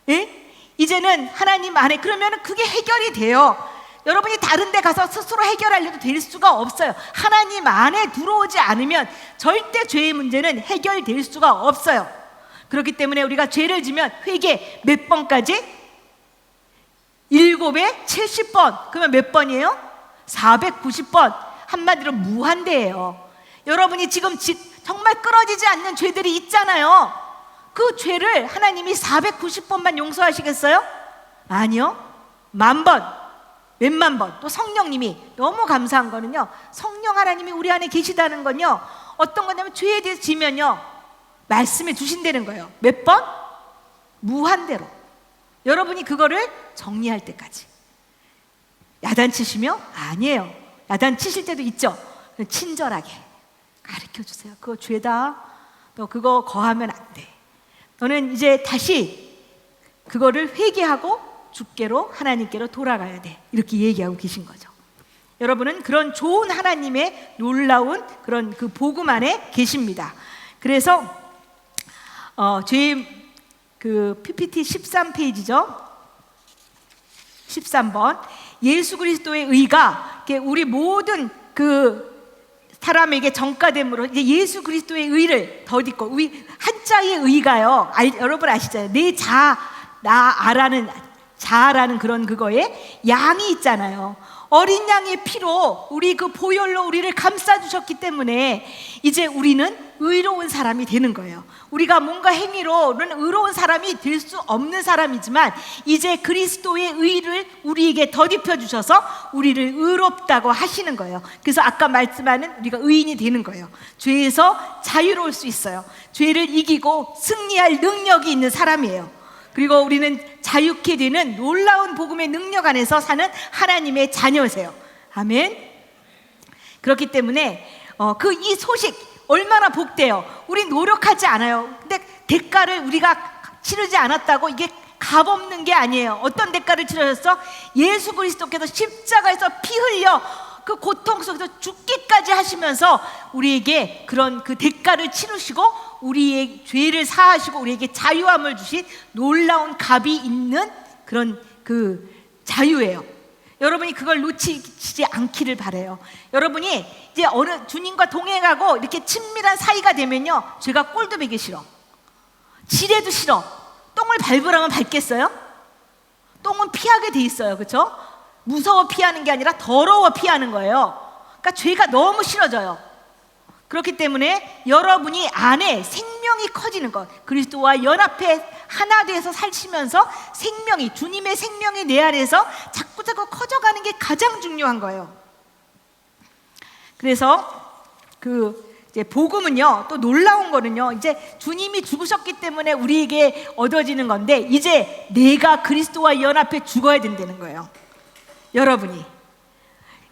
예? 이제는 하나님 안에, 그러면 그게 해결이 돼요. 여러분이 다른 데 가서 스스로 해결하려도 될 수가 없어요. 하나님 안에 들어오지 않으면 절대 죄의 문제는 해결될 수가 없어요. 그렇기 때문에 우리가 죄를 지면 회개 몇 번까지? 7에 70번. 그러면 몇 번이에요? 490번. 한마디로 무한대예요. 여러분이 지금 정말 끊어지지 않는 죄들이 있잖아요. 그 죄를 하나님이 490번만 용서하시겠어요? 아니요. 10,000번, 몇만 번. 또 성령님이, 너무 감사한 거는요, 성령 하나님이 우리 안에 계시다는 건요, 어떤 거냐면 죄에 대해서 지면요 말씀해 주신다는 거예요. 몇 번? 무한대로. 여러분이 그거를 정리할 때까지. 야단치시며? 아니에요. 야단치실 때도 있죠. 친절하게 가르쳐 주세요. 그거 죄다. 너 그거 거하면 안 돼. 너는 이제 다시 그거를 회개하고 주께로, 하나님께로 돌아가야 돼. 이렇게 얘기하고 계신 거죠. 여러분은 그런 좋은 하나님의 놀라운 그런 그 복음 안에 계십니다. 그래서 저희 그 PPT 13페이지죠. 13번. 예수 그리스도의 의가 우리 모든 그 사람에게 전가됨으로 이제 예수 그리스도의 의를 덧입고, 한자의 의가요, 여러분 아시잖아요. 나 아라는 자라는 그런 그거에 양이 있잖아요. 어린 양의 피로 우리 그 보혈로 우리를 감싸 주셨기 때문에 이제 우리는 의로운 사람이 되는 거예요. 우리가 뭔가 행위로는 의로운 사람이 될 수 없는 사람이지만 이제 그리스도의 의를 우리에게 덧입혀 주셔서 우리를 의롭다고 하시는 거예요. 그래서 아까 말씀하는 우리가 의인이 되는 거예요. 죄에서 자유로울 수 있어요. 죄를 이기고 승리할 능력이 있는 사람이에요. 그리고 우리는 자유케 되는 놀라운 복음의 능력 안에서 사는 하나님의 자녀세요. 아멘. 그렇기 때문에 이 소식 얼마나 복돼요. 우리 노력하지 않아요. 근데 대가를 우리가 치르지 않았다고 이게 값없는 게 아니에요. 어떤 대가를 치르셨어? 예수 그리스도께서 십자가에서 피 흘려 그 고통 속에서 죽기까지 하시면서 우리에게 그런 그 대가를 치르시고 우리의 죄를 사하시고 우리에게 자유함을 주신 놀라운 값이 있는 그런 그 자유예요. 여러분이 그걸 놓치지 않기를 바라요. 여러분이 이제 어느 주님과 동행하고 이렇게 친밀한 사이가 되면요, 죄가 꼴도 보기 싫어. 지레도 싫어. 똥을 밟으라면 밟겠어요? 똥은 피하게 돼 있어요, 그렇죠? 무서워 피하는 게 아니라 더러워 피하는 거예요. 그러니까 죄가 너무 싫어져요. 그렇기 때문에 여러분이 안에 생명이 커지는 것, 그리스도와 연합해 하나 돼서 사시면서 생명이, 주님의 생명이 내 안에서 자꾸 커져가는 게 가장 중요한 거예요. 그래서 이제 복음은요, 또 놀라운 거는요, 이제 주님이 죽으셨기 때문에 우리에게 얻어지는 건데 이제 내가 그리스도와 연합해 죽어야 된다는 거예요. 여러분이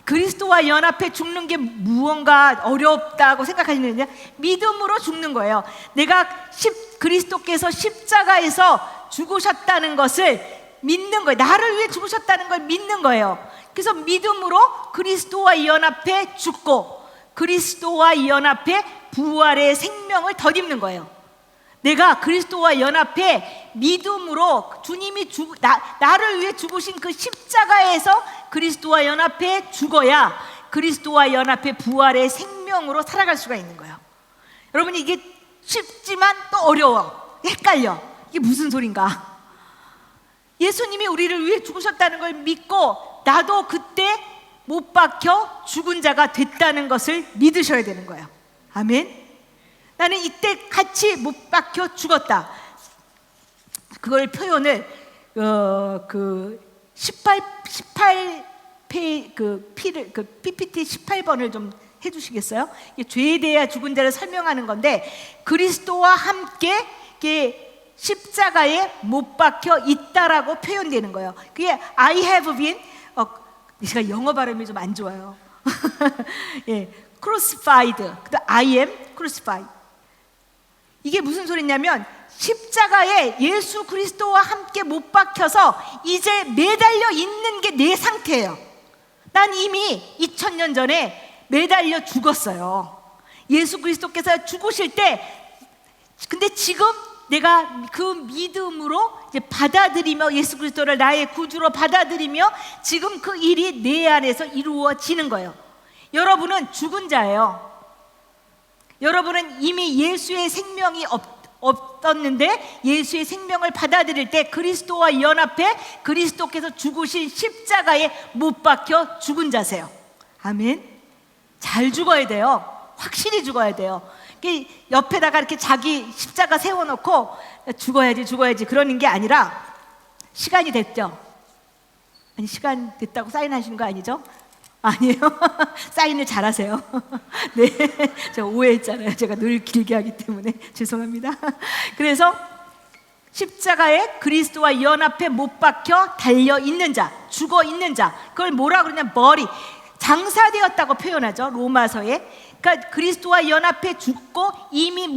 그리스도와 연합해 죽는 게 무언가 어렵다고 생각하시는데 믿음으로 죽는 거예요. 내가 그리스도께서 십자가에서 죽으셨다는 것을 믿는 거예요. 나를 위해 죽으셨다는 걸 믿는 거예요. 그래서 믿음으로 그리스도와 연합해 죽고 그리스도와 연합해 부활의 생명을 덧입는 거예요. 내가 그리스도와 연합해 믿음으로 주님이 나를 위해 죽으신 그 십자가에서 그리스도와 연합해 죽어야 그리스도와 연합해 부활의 생명으로 살아갈 수가 있는 거예요. 여러분, 이게 쉽지만 또 어려워. 헷갈려. 이게 무슨 소린가? 예수님이 우리를 위해 죽으셨다는 걸 믿고 나도 그때 못 박혀 죽은 자가 됐다는 것을 믿으셔야 되는 거예요. 아멘. 나는 이때 같이 못 박혀 죽었다. 그걸 표현을 그 18페이지 PPT 18번을 좀 해주시겠어요? 죄에 대해 죽은 자를 설명하는 건데 그리스도와 함께 십자가에 못 박혀 있다라고 표현되는 거예요. 그게 I have been 제가 영어 발음이 좀 안 좋아요. 예, crucified. I am crucified. 이게 무슨 소리냐면 십자가에 예수 그리스도와 함께 못 박혀서 이제 매달려 있는 게 내 상태예요. 난 이미 2000년 전에 매달려 죽었어요. 예수 그리스도께서 죽으실 때, 근데 지금 내가 그 믿음으로 이제 받아들이며 예수 그리스도를 나의 구주로 받아들이며 지금 그 일이 내 안에서 이루어지는 거예요. 여러분은 죽은 자예요. 여러분은 이미 예수의 생명이 없었는데 예수의 생명을 받아들일 때 그리스도와 연합해 그리스도께서 죽으신 십자가에 못 박혀 죽은 자세요. 아멘. 잘 죽어야 돼요. 확실히 죽어야 돼요. 옆에다가 이렇게 자기 십자가 세워놓고 죽어야지 그러는 게 아니라 시간이 됐죠? 아니, 시간 됐다고 사인하시는 거 아니죠? 아니에요. 사인을 잘하세요. 네, 제가 오해했잖아요. 제가 늘 길게 하기 때문에 죄송합니다. 그래서 십자가에 그리스도와 연합해 못 박혀 달려 있는 자, 죽어 있는 자, 그걸 뭐라 그러냐, 머리 장사되었다고 표현하죠, 로마서에. 그러니까 그리스도와 연합해 죽고 이미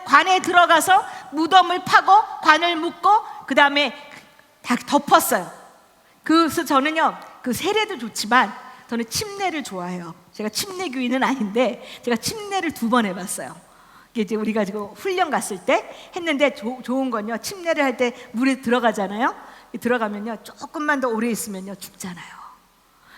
관에 들어가서 무덤을 파고 관을 묶고 그 다음에 다 덮었어요. 그래서 저는요, 그 세례도 좋지만 저는 침례를 좋아해요. 제가 침례교인은 아닌데 제가 침례를 2번 해봤어요. 이제 우리가 지금 훈련 갔을 때 했는데 좋은 건요, 침례를 할 때 물에 들어가잖아요. 들어가면요, 조금만 더 오래 있으면요 죽잖아요.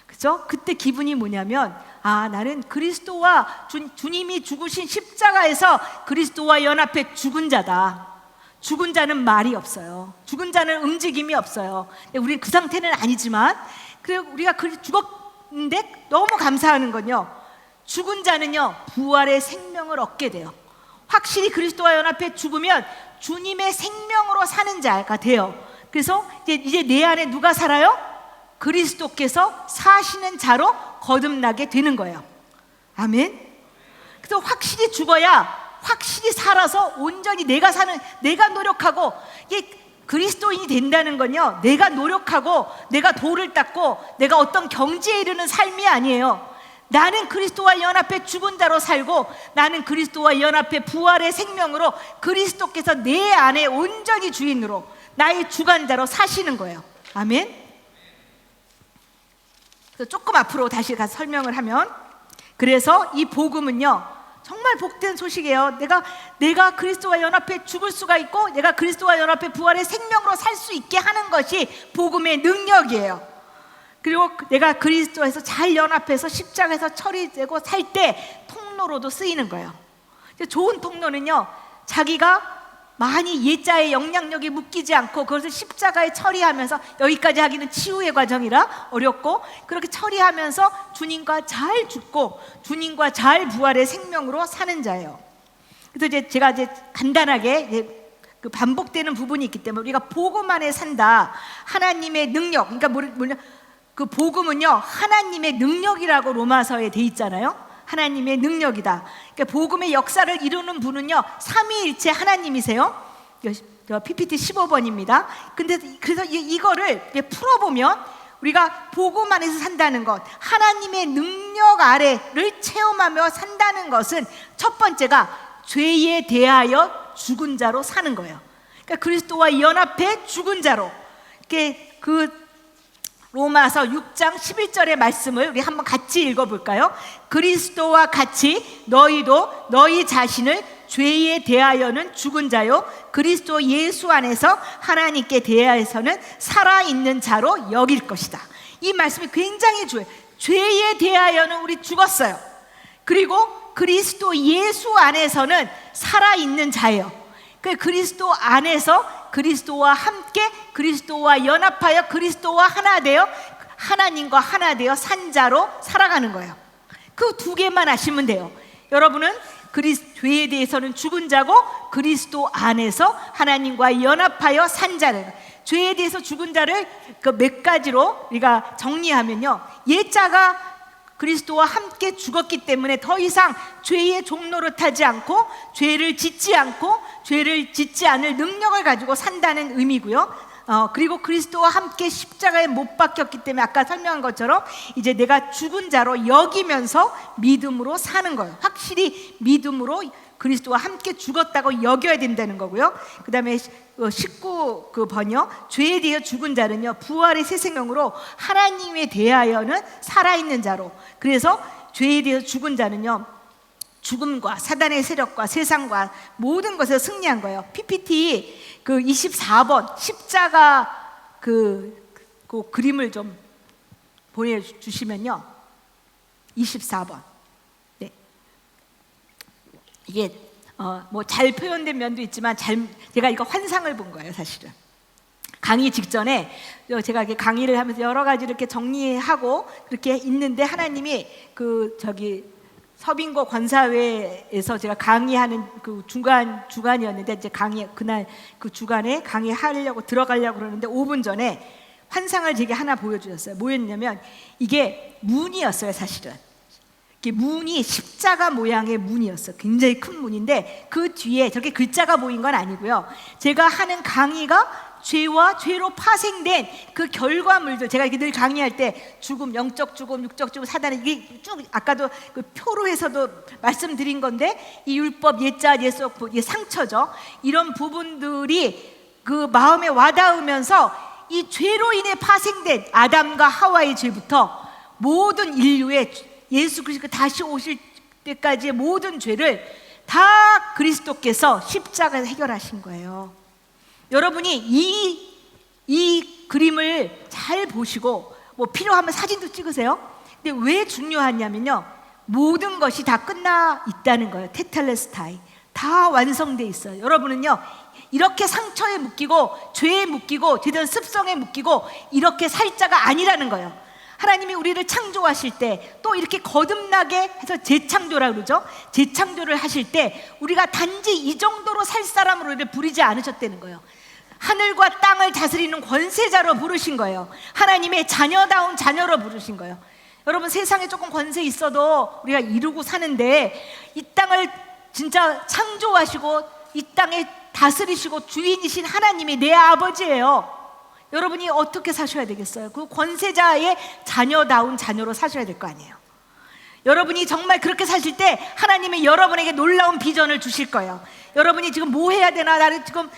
그죠? 그때 기분이 뭐냐면, 나는 그리스도와 주님이 죽으신 십자가에서 그리스도와 연합해 죽은 자다. 죽은 자는 말이 없어요. 죽은 자는 움직임이 없어요. 우리 그 상태는 아니지만, 그리고 우리가 죽었는데 너무 감사하는 건요, 죽은 자는요 부활의 생명을 얻게 돼요. 확실히 그리스도와 연합해 죽으면 주님의 생명으로 사는 자가 돼요. 그래서 이제 내 안에 누가 살아요? 그리스도께서 사시는 자로 거듭나게 되는 거예요. 아멘. 그래서 확실히 죽어야 확실히 살아서 온전히 내가 노력하고, 이게 그리스도인이 된다는 건요, 내가 노력하고 내가 돌을 닦고 내가 어떤 경지에 이르는 삶이 아니에요. 나는 그리스도와 연합해 죽은 자로 살고, 나는 그리스도와 연합해 부활의 생명으로 그리스도께서 내 안에 온전히 주인으로 나의 주관자로 사시는 거예요. 아멘. 그래서 조금 앞으로 다시 가서 설명을 하면, 그래서 이 복음은요 정말 복된 소식이에요. 내가 그리스도와 연합해 죽을 수가 있고, 내가 그리스도와 연합해 부활의 생명으로 살 수 있게 하는 것이 복음의 능력이에요. 그리고 내가 그리스도에서 잘 연합해서 십자가에서 처리되고 살 때 통로로도 쓰이는 거예요. 좋은 통로는요, 자기가 많이 예자의 영향력이 묶이지 않고 그것을 십자가에 처리하면서, 여기까지 하기는 치유의 과정이라 어렵고, 그렇게 처리하면서 주님과 잘 죽고 주님과 잘 부활의 생명으로 사는 자예요. 그래서 제가 간단하게 그 반복되는 부분이 있기 때문에, 우리가 복음 안에 산다, 하나님의 능력, 그러니까 뭐냐, 그 복음은요 하나님의 능력이라고 로마서에 돼 있잖아요. 하나님의 능력이다. 그러니까 복음의 역사를 이루는 분은요 삼위일체 하나님이세요. PPT 15번입니다. 그래서 이거를 풀어보면, 우리가 복음 안에서 산다는 것, 하나님의 능력 아래를 체험하며 산다는 것은, 첫 번째가 죄에 대하여 죽은 자로 사는 거예요. 그러니까 그리스도와 연합해 죽은 자로. 그 로마서 6장 11절의 말씀을 우리 한번 같이 읽어볼까요? 그리스도와 같이 너희도 너희 자신을 죄에 대하여는 죽은 자요, 그리스도 예수 안에서 하나님께 대하여서는 살아있는 자로 여길 것이다. 이 말씀이 굉장히 좋아요. 죄에 대하여는 우리 죽었어요. 그리고 그리스도 예수 안에서는 살아있는 자예요. 그리스도 안에서 그리스도와 함께, 그리스도와 연합하여 그리스도와 하나 되어 하나님과 하나 되어 산 자로 살아가는 거예요. 그 두 개만 아시면 돼요. 여러분은 죄에 대해서는 죽은 자고, 그리스도 안에서 하나님과 연합하여 산 자를, 죄에 대해서 죽은 자를 그 몇 가지로 우리가 정리하면요, 옛자가 그리스도와 함께 죽었기 때문에 더 이상 죄의 종로를 타지 않고, 죄를 짓지 않고 죄를 짓지 않을 능력을 가지고 산다는 의미고요. 그리고 그리스도와 함께 십자가에 못 박혔기 때문에 아까 설명한 것처럼 이제 내가 죽은 자로 여기면서 믿음으로 사는 거예요. 확실히 믿음으로 그리스도와 함께 죽었다고 여겨야 된다는 거고요. 그 다음에 19번이요, 죄에 대해 죽은 자는요 부활의 새 생명으로 하나님에 대하여는 살아있는 자로. 그래서 죄에 대해 죽은 자는요 죽음과 사단의 세력과 세상과 모든 것에 승리한 거예요. PPT 그 24번 십자가 그 그림을 좀 보내주시면요, 24번. 네. 이게 뭐 잘 표현된 면도 있지만 제가 이거 환상을 본 거예요, 사실은. 강의 직전에 제가 이렇게 강의를 하면서 여러 가지 이렇게 정리하고 그렇게 있는데, 하나님이 서빙고 권사회에서 제가 강의하는 그 주간이었는데, 이제 그날 그 주간에 강의하려고 들어가려고 그러는데 5분 전에 환상을 제게 하나 보여주셨어요. 뭐였냐면, 이게 문이었어요, 사실은. 이게 문이 십자가 모양의 문이었어요. 굉장히 큰 문인데 그 뒤에 저렇게 글자가 보인 건 아니고요. 제가 하는 강의가 죄와 죄로 파생된 그 결과물들, 제가 이렇게 늘 강의할 때 죽음, 영적 죽음, 육적 죽음, 사단은 이게 쭉 아까도 그 표로 해서도 말씀드린 건데, 이 율법, 예자, 예속, 상처죠. 이런 부분들이 그 마음에 와닿으면서 이 죄로 인해 파생된 아담과 하와의 죄부터 모든 인류의 예수 그리스도 다시 오실 때까지의 모든 죄를 다 그리스도께서 십자가에서 해결하신 거예요. 여러분이 이 그림을 잘 보시고 뭐 필요하면 사진도 찍으세요. 근데 왜 중요하냐면요, 모든 것이 다 끝나 있다는 거예요. 테텔레스타이 다 완성돼 있어요. 여러분은요 이렇게 상처에 묶이고 죄에 묶이고 되던 습성에 묶이고 이렇게 살 자가 아니라는 거예요. 하나님이 우리를 창조하실 때 또 이렇게 거듭나게 해서 재창조라 그러죠. 재창조를 하실 때 우리가 단지 이 정도로 살 사람으로 우리를 부르지 않으셨다는 거예요. 하늘과 땅을 다스리는 권세자로 부르신 거예요. 하나님의 자녀다운 자녀로 부르신 거예요. 여러분, 세상에 조금 권세 있어도 우리가 이루고 사는데 이 땅을 진짜 창조하시고 이 땅에 다스리시고 주인이신 하나님이 내 아버지예요. 여러분이 어떻게 사셔야 되겠어요? 그 권세자의 자녀다운 자녀로 사셔야 될 거 아니에요. 여러분이 정말 그렇게 사실 때 하나님이 여러분에게 놀라운 비전을 주실 거예요. 여러분이 지금 뭐 해야 되나, 나는 지금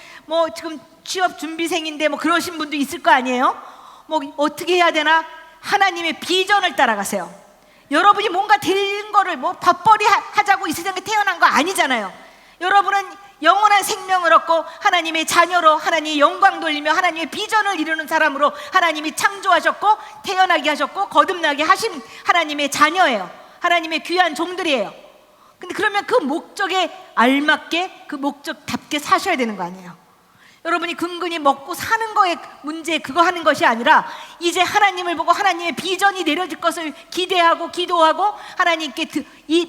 취업 준비생인데 그러신 분도 있을 거 아니에요? 어떻게 해야 되나? 하나님의 비전을 따라가세요. 여러분이 뭔가 될 거를 밥벌이 하자고 이 세상에 태어난 거 아니잖아요. 여러분은 영원한 생명을 얻고 하나님의 자녀로 하나님의 영광 돌리며 하나님의 비전을 이루는 사람으로 하나님이 창조하셨고 태어나게 하셨고 거듭나게 하신 하나님의 자녀예요. 하나님의 귀한 종들이에요. 근데 그러면 그 목적에 알맞게 그 목적답게 사셔야 되는 거 아니에요. 여러분이 근근히 먹고 사는 거에 문제 그거 하는 것이 아니라 이제 하나님을 보고 하나님의 비전이 내려질 것을 기대하고 기도하고 하나님께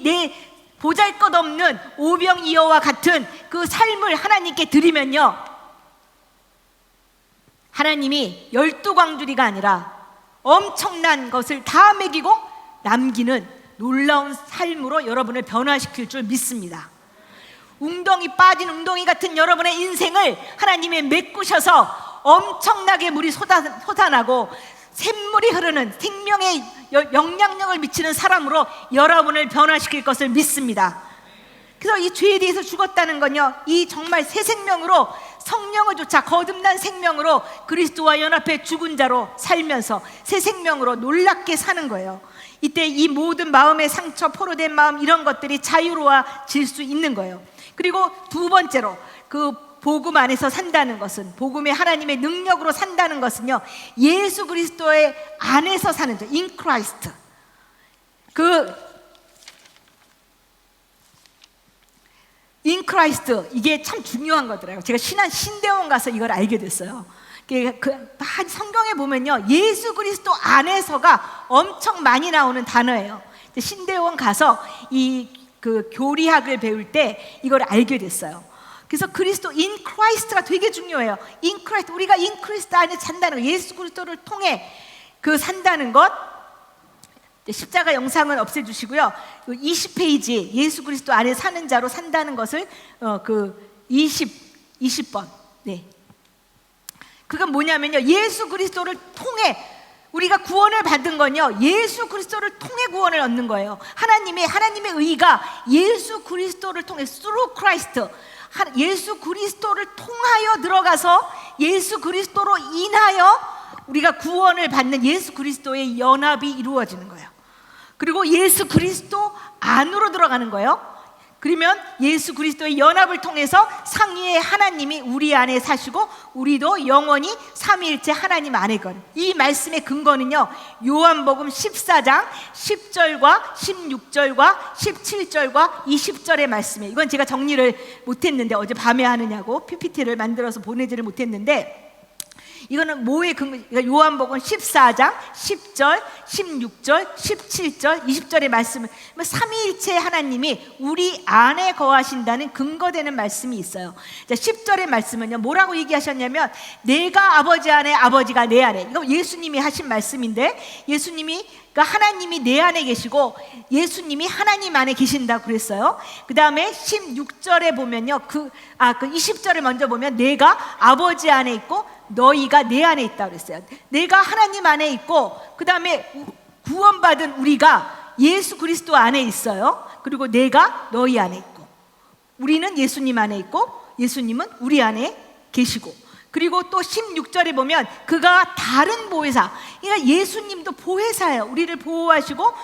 내 보잘것없는 오병이어와 같은 그 삶을 하나님께 드리면요, 하나님이 12광주리가 아니라 엄청난 것을 다 먹이고 남기는 놀라운 삶으로 여러분을 변화시킬 줄 믿습니다. 웅덩이 빠진 웅덩이 같은 여러분의 인생을 하나님이 메꾸셔서 엄청나게 물이 솟아나고 샘물이 흐르는 생명의 영향력을 미치는 사람으로 여러분을 변화시킬 것을 믿습니다. 그래서 이 죄에 대해서 죽었다는 건요, 이 정말 새 생명으로 성령을 쫓아 거듭난 생명으로 그리스도와 연합해 죽은 자로 살면서 새 생명으로 놀랍게 사는 거예요. 이때 이 모든 마음의 상처, 포로된 마음, 이런 것들이 자유로워질 수 있는 거예요. 그리고 두 번째로 그 복음 안에서 산다는 것은, 복음의 하나님의 능력으로 산다는 것은요, 예수 그리스도의 안에서 사는 자, in Christ. in Christ, 이게 참 중요한 거더라고요. 제가 신대원 가서 이걸 알게 됐어요. 성경에 보면요, 예수 그리스도 안에서가 엄청 많이 나오는 단어예요. 신대원 가서 그 교리학을 배울 때 이걸 알게 됐어요. 그래서 그리스도 in Christ가 되게 중요해요. in Christ, 우리가 in Christ 안에 산다는 것, 예수 그리스도를 통해 산다는 것. 십자가 영상은 없애주시고요. 20페이지 예수 그리스도 안에 사는 자로 산다는 것을 20번. 네. 그건 뭐냐면요, 예수 그리스도를 통해 우리가 구원을 받은 건요, 예수 그리스도를 통해 구원을 얻는 거예요. 하나님의 의가 예수 그리스도를 통해, through Christ, 예수 그리스도를 통하여 들어가서 예수 그리스도로 인하여 우리가 구원을 받는 예수 그리스도의 연합이 이루어지는 거예요. 그리고 예수 그리스도 안으로 들어가는 거예요. 그러면 예수 그리스도의 연합을 통해서 상위의 하나님이 우리 안에 사시고 우리도 영원히 삼위일체 하나님 안에 거는, 이 말씀의 근거는요, 요한복음 14장 10절과 16절과 17절과 20절의 말씀이에요. 이건 제가 정리를 못했는데, 어제 밤에 하느냐고 PPT를 만들어서 보내지를 못했는데, 이거는 뭐의 근거? 요한복음 14장 10절, 16절, 17절, 20절의 말씀은 삼위일체 하나님이 우리 안에 거하신다는 근거되는 말씀이 있어요. 10절의 말씀은요, 뭐라고 얘기하셨냐면, 내가 아버지 안에, 아버지가 내 안에. 이거 예수님이 하신 말씀인데, 하나님이 내 안에 계시고 예수님이 하나님 안에 계신다고 그랬어요. 그 다음에 16절에 보면요, 20절을 먼저 보면, 내가 아버지 안에 있고 너희가 내 안에 있다고 그랬어요. 내가 하나님 안에 있고, 그 다음에 구원받은 우리가 예수 그리스도 안에 있어요. 그리고 내가 너희 안에 있고, 우리는 예수님 안에 있고 예수님은 우리 안에 계시고, 그리고 또 16절에 보면 그가 다른 보혜사, 그러니까 예수님도 보혜사예요. 우리를 보호하시고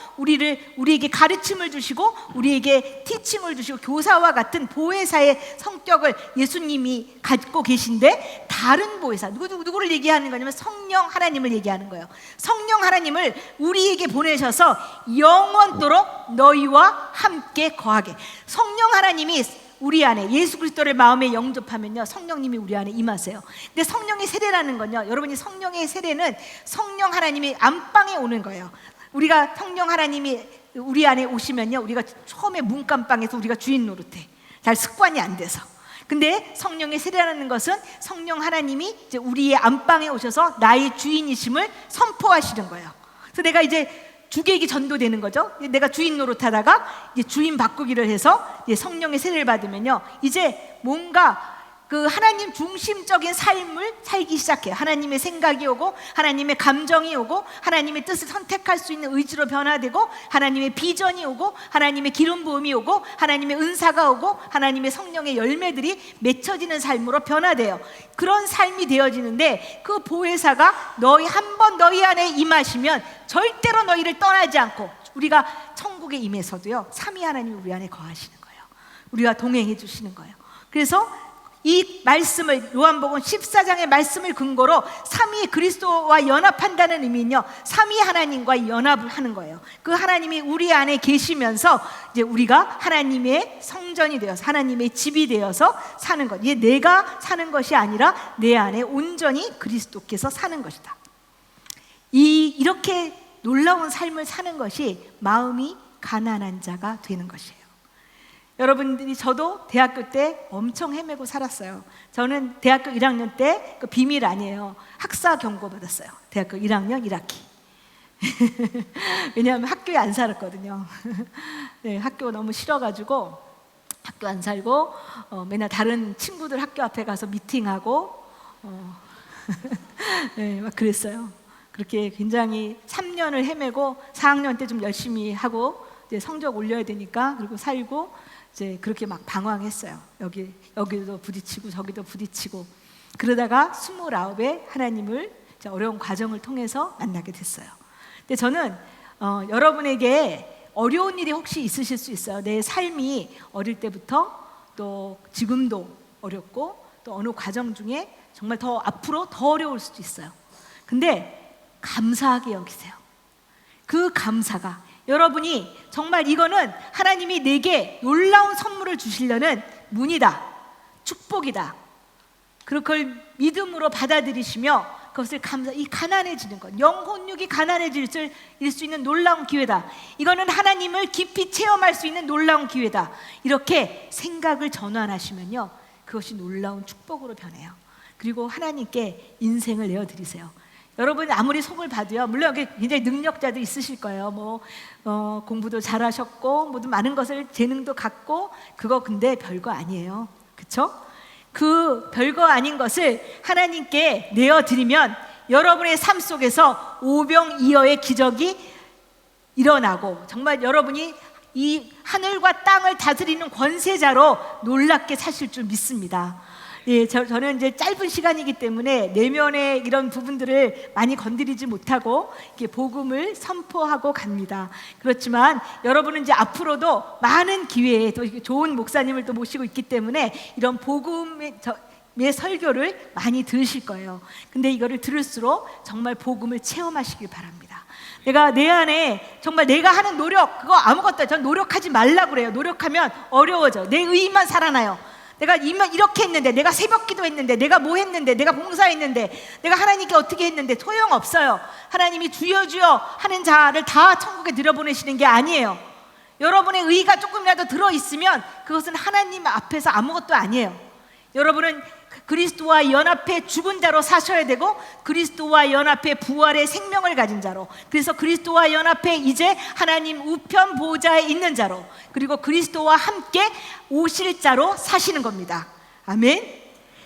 우리에게 가르침을 주시고 우리에게 티칭을 주시고 교사와 같은 보혜사의 성격을 예수님이 갖고 계신데, 다른 보혜사, 누구를 얘기하는 거냐면 성령 하나님을 얘기하는 거예요. 성령 하나님을 우리에게 보내셔서 영원토록 너희와 함께 거하게. 성령 하나님이 우리 안에 예수 그리스도를 마음에 영접하면요, 성령님이 우리 안에 임하세요. 근데 성령의 세례라는 건요, 여러분이 성령의 세례는 성령 하나님이 안방에 오는 거예요. 우리가 성령 하나님이 우리 안에 오시면요, 우리가 처음에 문간방에서 우리가 주인 노릇해. 잘 습관이 안 돼서. 근데 성령의 세례라는 것은 성령 하나님이 이제 우리의 안방에 오셔서 나의 주인이심을 선포하시는 거예요. 그래서 내가 이제 주객이 전도되는 거죠. 내가 주인 노릇하다가 이제 주인 바꾸기를 해서 이제 성령의 세례를 받으면요, 이제 뭔가 그 하나님 중심적인 삶을 살기 시작해요. 하나님의 생각이 오고 하나님의 감정이 오고 하나님의 뜻을 선택할 수 있는 의지로 변화되고 하나님의 비전이 오고 하나님의 기름 부음이 오고 하나님의 은사가 오고 하나님의 성령의 열매들이 맺혀지는 삶으로 변화돼요. 그런 삶이 되어지는데 그 보혜사가 한 번 너희 안에 임하시면 절대로 너희를 떠나지 않고, 우리가 천국에 임해서도요, 삼위 하나님이 우리 안에 거하시는 거예요. 우리와 동행해 주시는 거예요. 그래서 이 말씀을, 요한복음 14장의 말씀을 근거로 삼위 그리스도와 연합한다는 의미는요, 삼위 하나님과 연합을 하는 거예요. 그 하나님이 우리 안에 계시면서 이제 우리가 하나님의 성전이 되어서 하나님의 집이 되어서 사는 것. 이게 내가 사는 것이 아니라 내 안에 온전히 그리스도께서 사는 것이다. 이렇게 놀라운 삶을 사는 것이 마음이 가난한 자가 되는 것이에요. 여러분들이, 저도 대학교 때 엄청 헤매고 살았어요. 저는 대학교 1학년 때, 그 비밀 아니에요, 학사 경고 받았어요. 대학교 1학년 1학기. 왜냐하면 학교에 안 살았거든요. 네, 학교가 너무 싫어가지고 학교 안 살고 맨날 다른 친구들 학교 앞에 가서 미팅하고 네, 막 그랬어요. 그렇게 굉장히 3년을 헤매고 4학년 때 좀 열심히 하고 이제 성적 올려야 되니까, 그리고 살고 이제 그렇게 막 방황했어요. 여기도 부딪히고 저기도 부딪히고, 그러다가 29에 하나님을 어려운 과정을 통해서 만나게 됐어요. 근데 저는 여러분에게 어려운 일이 혹시 있으실 수 있어요. 내 삶이 어릴 때부터 또 지금도 어렵고 또 어느 과정 중에 정말 더 앞으로 더 어려울 수도 있어요. 근데 감사하게 여기세요. 그 감사가, 여러분이 정말 이거는 하나님이 내게 놀라운 선물을 주시려는 문이다, 축복이다. 그걸 믿음으로 받아들이시며 그것을 이 가난해지는 것, 영혼육이 가난해질 수 있는 놀라운 기회다. 이거는 하나님을 깊이 체험할 수 있는 놀라운 기회다. 이렇게 생각을 전환하시면요, 그것이 놀라운 축복으로 변해요. 그리고 하나님께 인생을 내어드리세요. 여러분 아무리 속을 봐도요, 물론 여기 굉장히 능력자도 있으실 거예요. 공부도 잘하셨고 모든 많은 것을 재능도 갖고, 그거 근데 별거 아니에요. 그렇죠? 그 별거 아닌 것을 하나님께 내어드리면 여러분의 삶 속에서 오병이어의 기적이 일어나고, 정말 여러분이 이 하늘과 땅을 다스리는 권세자로 놀랍게 사실 줄 믿습니다. 예, 저는 이제 짧은 시간이기 때문에 내면의 이런 부분들을 많이 건드리지 못하고 이렇게 복음을 선포하고 갑니다. 그렇지만 여러분은 이제 앞으로도 많은 기회에 또 좋은 목사님을 또 모시고 있기 때문에 이런 복음의 설교를 많이 들으실 거예요. 근데 이거를 들을수록 정말 복음을 체험하시길 바랍니다. 내가 내 안에 정말 내가 하는 노력, 그거 아무것도, 전 노력하지 말라고 그래요. 노력하면 어려워져. 내 의만 살아나요. 내가 이렇게 했는데, 내가 새벽기도 했는데, 내가 뭐 했는데, 내가 봉사했는데, 내가 하나님께 어떻게 했는데 소용없어요. 하나님이 주여 주여 하는 자를 다 천국에 들여보내시는 게 아니에요. 여러분의 의가 조금이라도 들어있으면 그것은 하나님 앞에서 아무것도 아니에요. 여러분은 그리스도와 연합해 죽은 자로 사셔야 되고, 그리스도와 연합해 부활의 생명을 가진 자로, 그래서 그리스도와 연합해 이제 하나님 우편 보좌에 있는 자로, 그리고 그리스도와 함께 오실 자로 사시는 겁니다. 아멘.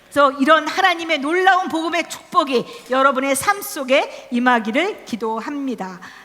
그래서 이런 하나님의 놀라운 복음의 축복이 여러분의 삶 속에 임하기를 기도합니다.